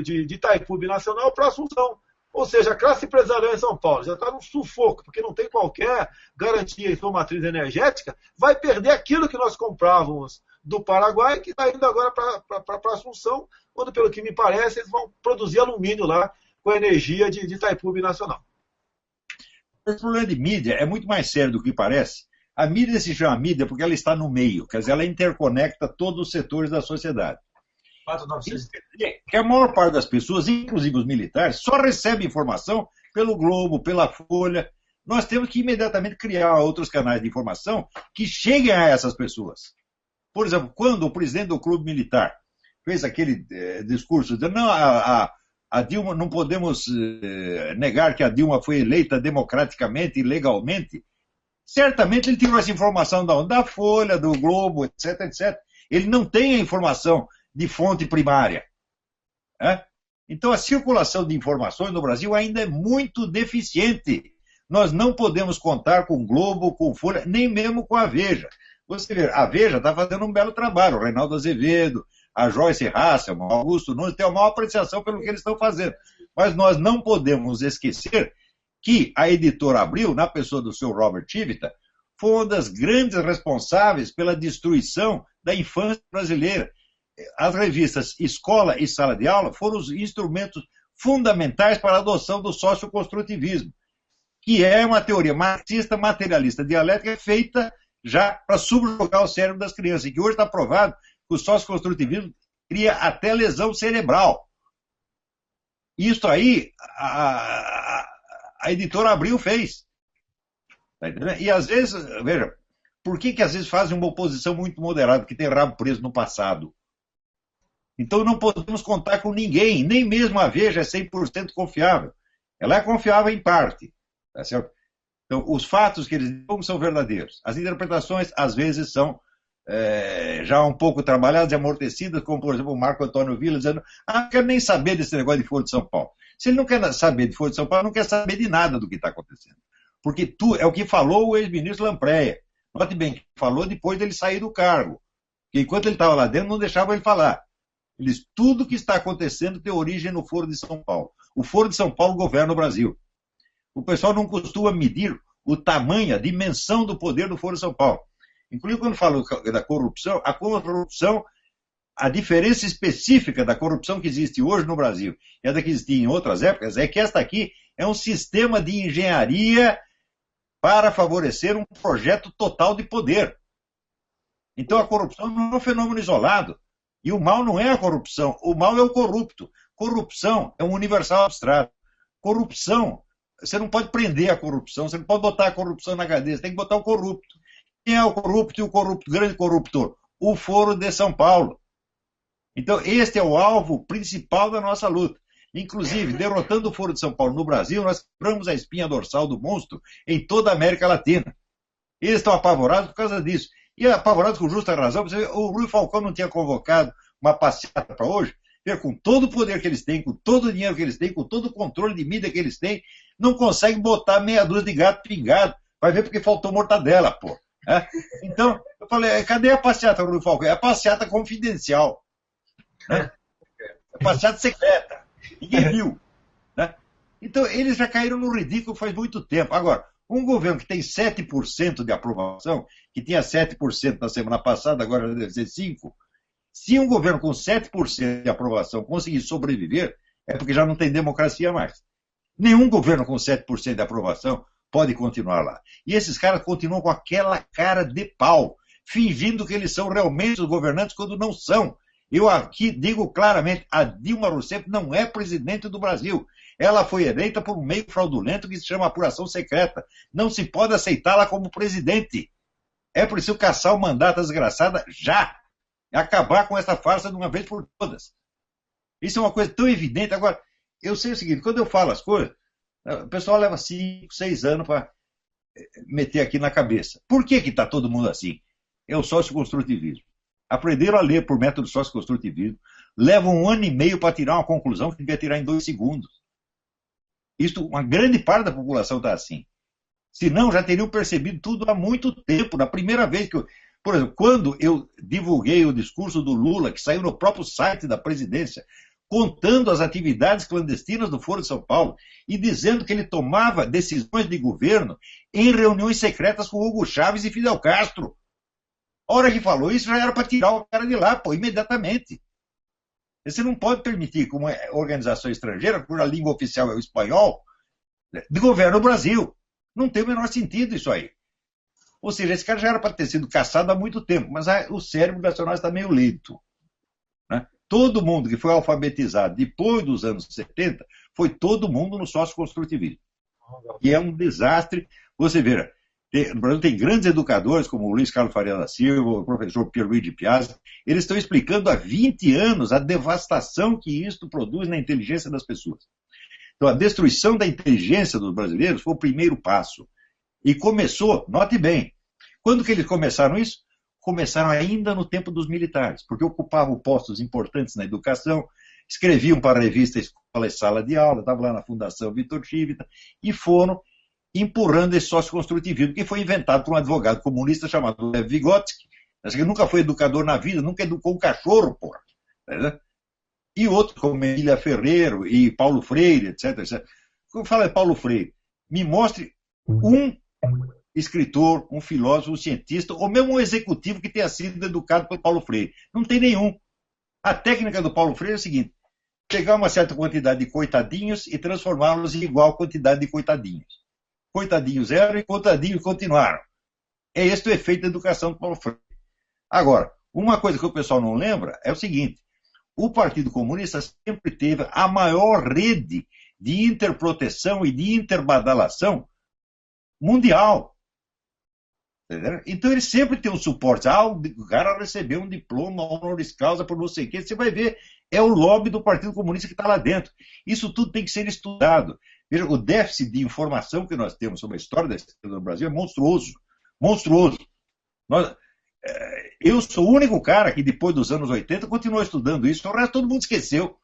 de Itaipu Nacional para Assunção. Ou seja, a classe empresarial em São Paulo já está num sufoco, porque não tem qualquer garantia em sua matriz energética, vai perder aquilo que nós comprávamos do Paraguai, que está indo agora para Assunção, onde, pelo que me parece, eles vão produzir alumínio lá com a energia de Itaipu Nacional. Esse problema de mídia é muito mais sério do que parece, A mídia se chama mídia porque ela está no meio, quer dizer, ela interconecta todos os setores da sociedade. Isso quer dizer que a maior parte das pessoas, inclusive os militares, só recebe informação pelo Globo, pela Folha. Nós temos que imediatamente criar outros canais de informação que cheguem a essas pessoas. Por exemplo, quando o presidente do clube militar fez aquele discurso de não, a Dilma, não podemos negar que a Dilma foi eleita democraticamente e legalmente, certamente ele tirou essa informação da Folha, do Globo, etc, etc. Ele não tem a informação de fonte primária. Então a circulação de informações no Brasil ainda é muito deficiente. Nós não podemos contar com o Globo, com Folha, nem mesmo com a Veja. Você vê, a Veja está fazendo um belo trabalho, o Reinaldo Azevedo, a Joyce Hasselmann, o Augusto Nunes, tem uma maior apreciação pelo que eles estão fazendo. Mas nós não podemos esquecer que a editora Abril, na pessoa do seu Robert Chivita, foi uma das grandes responsáveis pela destruição da infância brasileira. As revistas Escola e Sala de Aula foram os instrumentos fundamentais para a adoção do socioconstrutivismo, que é uma teoria marxista, materialista, dialética, feita já para subjugar o cérebro das crianças, e que hoje está provado que o socioconstrutivismo cria até lesão cerebral. Isso aí a editora Abril fez. Tá entendendo? E às vezes, veja, por que às vezes fazem uma oposição muito moderada, porque tem rabo preso no passado? Então não podemos contar com ninguém, nem mesmo a Veja é 100% confiável. Ela é confiável em parte. Tá certo? Então, os fatos que eles dizem são verdadeiros. As interpretações, às vezes, são já um pouco trabalhadas e amortecidas, como, por exemplo, o Marco Antônio Villa dizendo: não quero nem saber desse negócio de Folha de São Paulo. Se ele não quer saber de Folha de São Paulo, não quer saber de nada do que está acontecendo. Porque é o que falou o ex-ministro Lampreia. Note bem, que falou depois dele sair do cargo. Porque enquanto ele estava lá dentro, não deixava ele falar. Ele diz: tudo que está acontecendo tem origem no Foro de São Paulo. O Foro de São Paulo governa o Brasil. O pessoal não costuma medir o tamanho, a dimensão do poder do Foro de São Paulo. Inclusive, quando falo da corrupção, a diferença específica da corrupção que existe hoje no Brasil e a da que existia em outras épocas é que esta aqui é um sistema de engenharia para favorecer um projeto total de poder. Então a corrupção não é um fenômeno isolado. E o mal não é a corrupção, o mal é o corrupto. Corrupção é um universal abstrato. Corrupção, você não pode prender a corrupção, você não pode botar a corrupção na cadeia, você tem que botar o corrupto. Quem é o corrupto e o grande corruptor? O Foro de São Paulo. Então, este é o alvo principal da nossa luta. Inclusive, derrotando o Foro de São Paulo no Brasil, nós quebramos a espinha dorsal do monstro em toda a América Latina. Eles estão apavorados por causa disso. E apavorados com justa razão. O Rui Falcão não tinha convocado uma passeata para hoje, com todo o poder que eles têm, com todo o dinheiro que eles têm, com todo o controle de mídia que eles têm, não conseguem botar meia dúzia de gato pingado. Vai ver porque faltou mortadela, pô. Então, eu falei: cadê a passeata, Rui Falcão? É a passeata confidencial. É a passeata secreta. Ninguém viu. Então, eles já caíram no ridículo faz muito tempo. Agora, um governo que tem 7% de aprovação, que tinha 7% na semana passada, agora deve ser 5%. Se um governo com 7% de aprovação conseguir sobreviver, é porque já não tem democracia mais. Nenhum governo com 7% de aprovação pode continuar lá. E esses caras continuam com aquela cara de pau, fingindo que eles são realmente os governantes quando não são. Eu aqui digo claramente: a Dilma Rousseff não é presidente do Brasil. Ela foi eleita por um meio fraudulento que se chama apuração secreta. Não se pode aceitá-la como presidente. É preciso caçar o mandato desgraçada já. Acabar com essa farsa de uma vez por todas. Isso é uma coisa tão evidente. Agora, eu sei o seguinte: quando eu falo as coisas, o pessoal leva 5, 6 anos para meter aqui na cabeça. Por que está todo mundo assim? É o socioconstrutivismo. Aprenderam a ler por método socioconstrutivismo, levam 1 ano e meio para tirar uma conclusão que devia tirar em 2 segundos. Isto, uma grande parte da população está assim. Senão, já teriam percebido tudo há muito tempo. Na primeira vez que por exemplo, quando eu divulguei o discurso do Lula, que saiu no próprio site da presidência, contando as atividades clandestinas do Foro de São Paulo e dizendo que ele tomava decisões de governo em reuniões secretas com Hugo Chávez e Fidel Castro. A hora que falou isso, já era para tirar o cara de lá, imediatamente. Você não pode permitir que uma organização estrangeira, cuja língua oficial é o espanhol, de governo o Brasil. Não tem o menor sentido isso aí. Ou seja, esse cara já era para ter sido caçado há muito tempo, mas o cérebro nacional está meio lento. Né? Todo mundo que foi alfabetizado depois dos anos 70 foi todo mundo no sócio-construtivismo. E é um desastre. Você vê, no Brasil tem grandes educadores, como o Luiz Carlos Faria da Silva, o professor Pierluigi Piazza, eles estão explicando há 20 anos a devastação que isso produz na inteligência das pessoas. Então, a destruição da inteligência dos brasileiros foi o primeiro passo. E começou, note bem, quando que eles começaram isso? Começaram ainda no tempo dos militares, porque ocupavam postos importantes na educação, escreviam para a revista Escola e Sala de Aula, estavam lá na Fundação Vitor Chivita, e foram empurrando esse sócio-construtivismo, que foi inventado por um advogado comunista chamado Lev Vygotsky, que nunca foi educador na vida, nunca educou um cachorro, porra. Né? E outros, como Emília Ferreiro e Paulo Freire, etc, etc. Quando eu falo de Paulo Freire, me mostre um escritor, um filósofo, um cientista, ou mesmo um executivo que tenha sido educado por Paulo Freire. Não tem nenhum. A técnica do Paulo Freire é a seguinte: pegar uma certa quantidade de coitadinhos e transformá-los em igual quantidade de coitadinhos. Coitadinhos eram e coitadinhos continuaram. É esse o efeito da educação do Paulo Freire. Agora, uma coisa que o pessoal não lembra é o seguinte: o Partido Comunista sempre teve a maior rede de interproteção e de interbadalação mundial. Entendeu? Então ele sempre tem um suporte. O cara recebeu um diploma honoris causa por não sei o quê. Você vai ver, é o lobby do Partido Comunista que está lá dentro. Isso tudo tem que ser estudado. Veja, o déficit de informação que nós temos sobre a história da esquerda no Brasil é monstruoso. Monstruoso. Eu sou o único cara que depois dos anos 80 continuou estudando isso, o resto todo mundo esqueceu.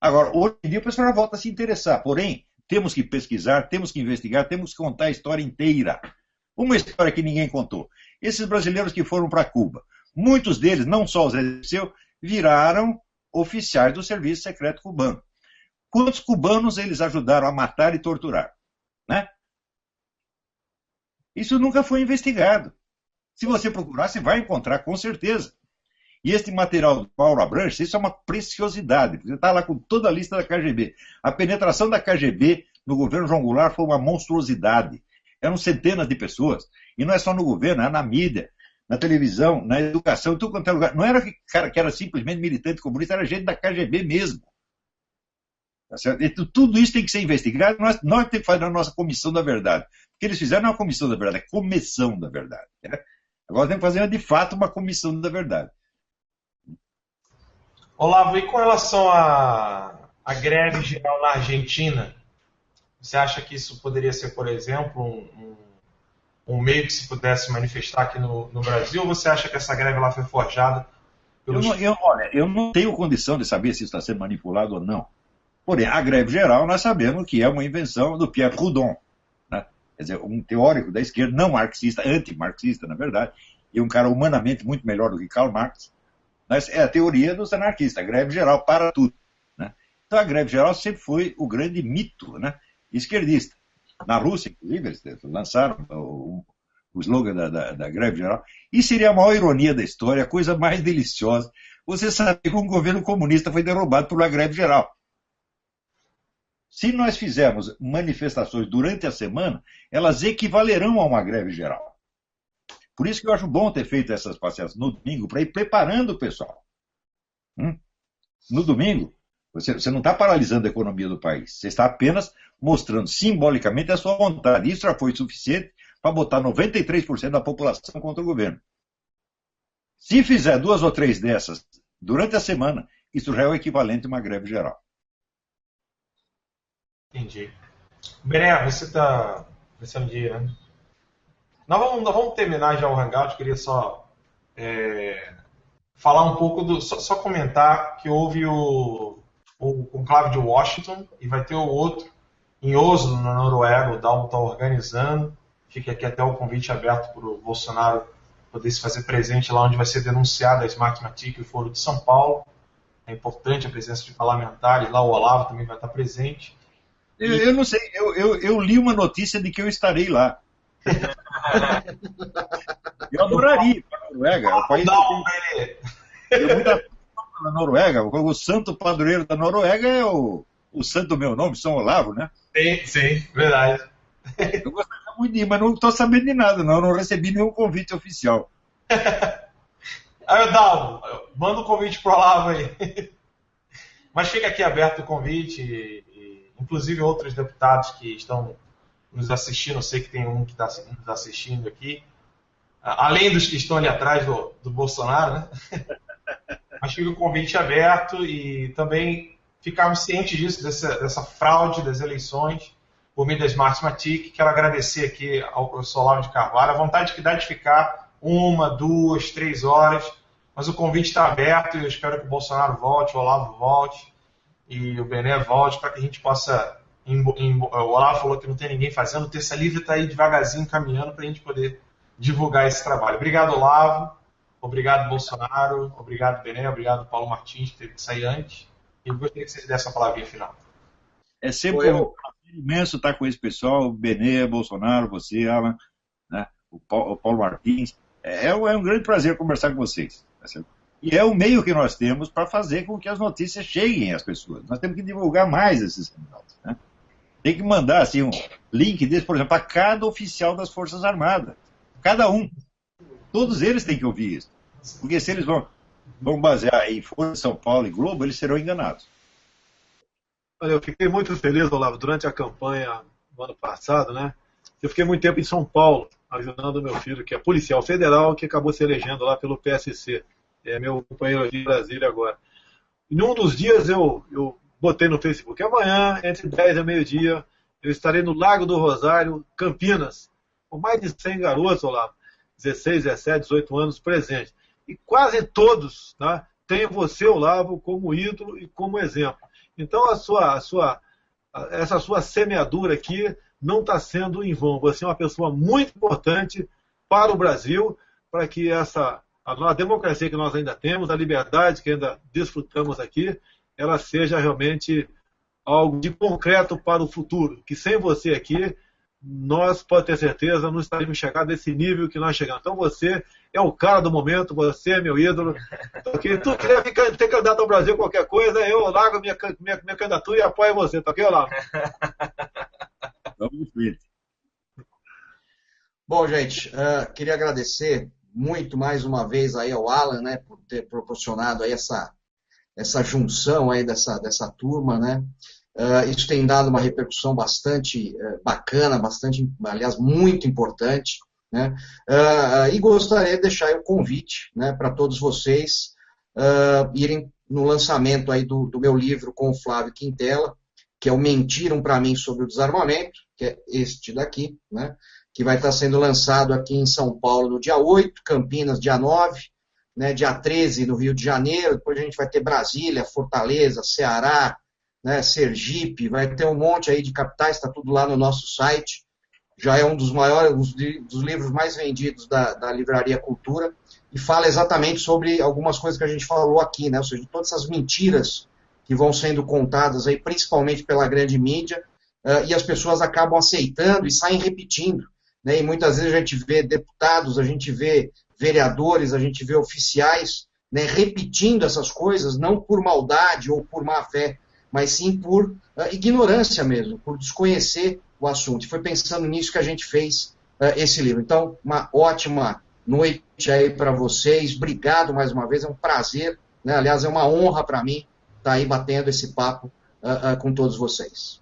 Agora, hoje em dia o pessoal já volta a se interessar. Porém, temos que pesquisar, temos que investigar, temos que contar a história inteira. Uma história que ninguém contou. Esses brasileiros que foram para Cuba, muitos deles, não só os Zé, viraram oficiais do serviço secreto cubano. Quantos cubanos eles ajudaram a matar e torturar? Né? Isso nunca foi investigado. Se você procurar, você vai encontrar, com certeza. E este material do Paulo Abranches, isso é uma preciosidade. Você está lá com toda a lista da KGB. A penetração da KGB no governo João Goulart foi uma monstruosidade. Eram centenas de pessoas. E não é só no governo, é na mídia, na televisão, na educação, em tudo quanto é lugar. Não era cara que era simplesmente militante comunista, era gente da KGB mesmo. Tá certo? Então, tudo isso tem que ser investigado. Nós temos que fazer a nossa comissão da verdade. O que eles fizeram não é uma comissão da verdade, é comissão da verdade. Né? Agora temos que fazer, de fato, uma comissão da verdade. Olavo, e com relação à greve geral na Argentina, você acha que isso poderia ser, por exemplo, um meio que se pudesse manifestar aqui no Brasil, ou você acha que essa greve lá foi forjada pelos... Olha, eu não tenho condição de saber se isso está sendo manipulado ou não. Porém, a greve geral nós sabemos que é uma invenção do Pierre Proudhon, né? Quer dizer, um teórico da esquerda, não marxista, anti-marxista, na verdade, e um cara humanamente muito melhor do que Karl Marx. Mas é a teoria dos anarquistas, a greve geral para tudo. Né? Então a greve geral sempre foi o grande mito, né, esquerdista. Na Rússia, inclusive, eles lançaram o slogan da greve geral. E seria a maior ironia da história, a coisa mais deliciosa, você sabe que um governo comunista foi derrubado por uma greve geral. Se nós fizermos manifestações durante a semana, elas equivalerão a uma greve geral. Por isso que eu acho bom ter feito essas passeatas no domingo, para ir preparando o pessoal. No domingo, você não está paralisando a economia do país, você está apenas mostrando simbolicamente a sua vontade. Isso já foi suficiente para botar 93% da população contra o governo. Se fizer 2 ou 3 dessas durante a semana, isso já é o equivalente a uma greve geral. Entendi. Bené, você está pensando de ir, né? Nós vamos terminar já o Hangout. Queria só falar um pouco só comentar que houve o conclave de Washington e vai ter o outro em Oslo, na Noruega. O Dalmo está organizando. Fica aqui até o convite aberto para o Bolsonaro poder se fazer presente lá onde vai ser denunciada a Smartmatic e o Foro de São Paulo. É importante a presença de parlamentares. Lá o Olavo também vai estar presente. Eu não sei, eu li uma notícia de que eu estarei lá. Eu adoraria ir para a Noruega. É um país que tem muita coisa na Noruega. O santo padroeiro da Noruega é o santo meu nome, São Olavo, né? Sim, verdade. Eu gostaria Mas não estou sabendo de nada, não. Eu não recebi nenhum convite oficial. Aí, Dalmo, manda um convite pro Olavo aí. Mas fica aqui aberto o convite, inclusive outros deputados que estão nos assistindo, eu sei que tem um que está nos assistindo aqui, além dos que estão ali atrás do Bolsonaro, né? Mas fica o convite aberto e também ficarmos cientes disso, dessa fraude das eleições por meio da Smartmatic. Quero agradecer aqui ao professor Olavo de Carvalho, a vontade que dá de ficar 1, 2, 3 horas, mas o convite está aberto e eu espero que o Bolsonaro volte, o Olavo volte e o Bené volte para que a gente possa... O Olavo falou que não tem ninguém fazendo, o Terça Livre está aí devagarzinho caminhando para a gente poder divulgar esse trabalho. Obrigado, Olavo. Obrigado, Bolsonaro. Obrigado, Bené. Obrigado, Paulo Martins, que teve que sair antes. E eu gostaria que você desse a palavrinha final. É sempre um prazer imenso estar com esse pessoal, Bené, Bolsonaro, você, Alan, né, o Paulo Martins. É um grande prazer conversar com vocês. Tá certo? E é o meio que nós temos para fazer com que as notícias cheguem às pessoas. Nós temos que divulgar mais esses candidatos, né? Tem que mandar assim, um link desse, por exemplo, para cada oficial das Forças Armadas. Cada um. Todos eles têm que ouvir isso. Porque se eles vão basear em Folha de São Paulo e Globo, eles serão enganados. Olha, eu fiquei muito feliz, Olavo, durante a campanha do ano passado, né? Eu fiquei muito tempo em São Paulo, ajudando meu filho, que é policial federal, que acabou se elegendo lá pelo PSC. É meu companheiro aqui em Brasília agora. E num dos dias eu botei no Facebook: amanhã, entre 10 e meio-dia, eu estarei no Lago do Rosário, Campinas, com mais de 100 garotos, Olavo, 16, 17, 18 anos presentes. E quase todos, tá, têm você, Olavo, como ídolo e como exemplo. Então essa sua semeadura aqui não está sendo em vão. Você é uma pessoa muito importante para o Brasil, para que a democracia que nós ainda temos, a liberdade que ainda desfrutamos aqui, ela seja realmente algo de concreto para o futuro. Que sem você aqui, nós, pode ter certeza, não estaríamos chegando nesse nível que nós chegamos. Então você é o cara do momento, você é meu ídolo. Okay? Tu quiser ter candidato ao Brasil, qualquer coisa, eu largo minha candidatura e apoio você, tá ok, Olavo? Vamos em frente. Bom, gente, queria agradecer muito mais uma vez aí ao Alan, né, por ter proporcionado aí essa junção aí dessa turma, né? Isso tem dado uma repercussão bastante bacana, aliás, muito importante, né? E gostaria de deixar aí o convite, né, para todos vocês irem no lançamento aí do meu livro com o Flávio Quintela, que é o Mentiram para Mim sobre o Desarmamento, que é este daqui, né? Que vai estar sendo lançado aqui em São Paulo no dia 8, Campinas dia 9, né, dia 13 no Rio de Janeiro, depois a gente vai ter Brasília, Fortaleza, Ceará, né, Sergipe, vai ter um monte aí de capitais, está tudo lá no nosso site, já é um dos maiores, dos livros mais vendidos da Livraria Cultura, e fala exatamente sobre algumas coisas que a gente falou aqui, né, ou seja, todas essas mentiras que vão sendo contadas aí, principalmente pela grande mídia, e as pessoas acabam aceitando e saem repetindo. Né, e muitas vezes a gente vê deputados, a gente vê vereadores, a gente vê oficiais, né, repetindo essas coisas, não por maldade ou por má fé, mas sim por ignorância mesmo, por desconhecer o assunto. E foi pensando nisso que a gente fez esse livro. Então, uma ótima noite aí para vocês. Obrigado mais uma vez, é um prazer, né, aliás, é uma honra para mim estar aí batendo esse papo com todos vocês.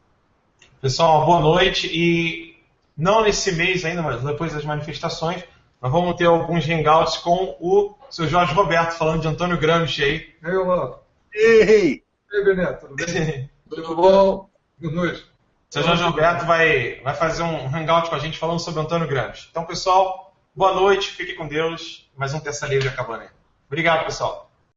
Pessoal, uma boa noite e... Não nesse mês ainda, mas depois das manifestações, nós vamos ter alguns hangouts com o seu Jorge Roberto, falando de Antônio Gramsci aí. Ei, Olavo. Ei! Ei, Beneto, tudo bem? Tudo bom? Boa noite. Seu Jorge Roberto vai fazer um hangout com a gente falando sobre Antônio Gramsci. Então, pessoal, boa noite, fique com Deus. Mais um Terça Livre acabando aí. Obrigado, pessoal.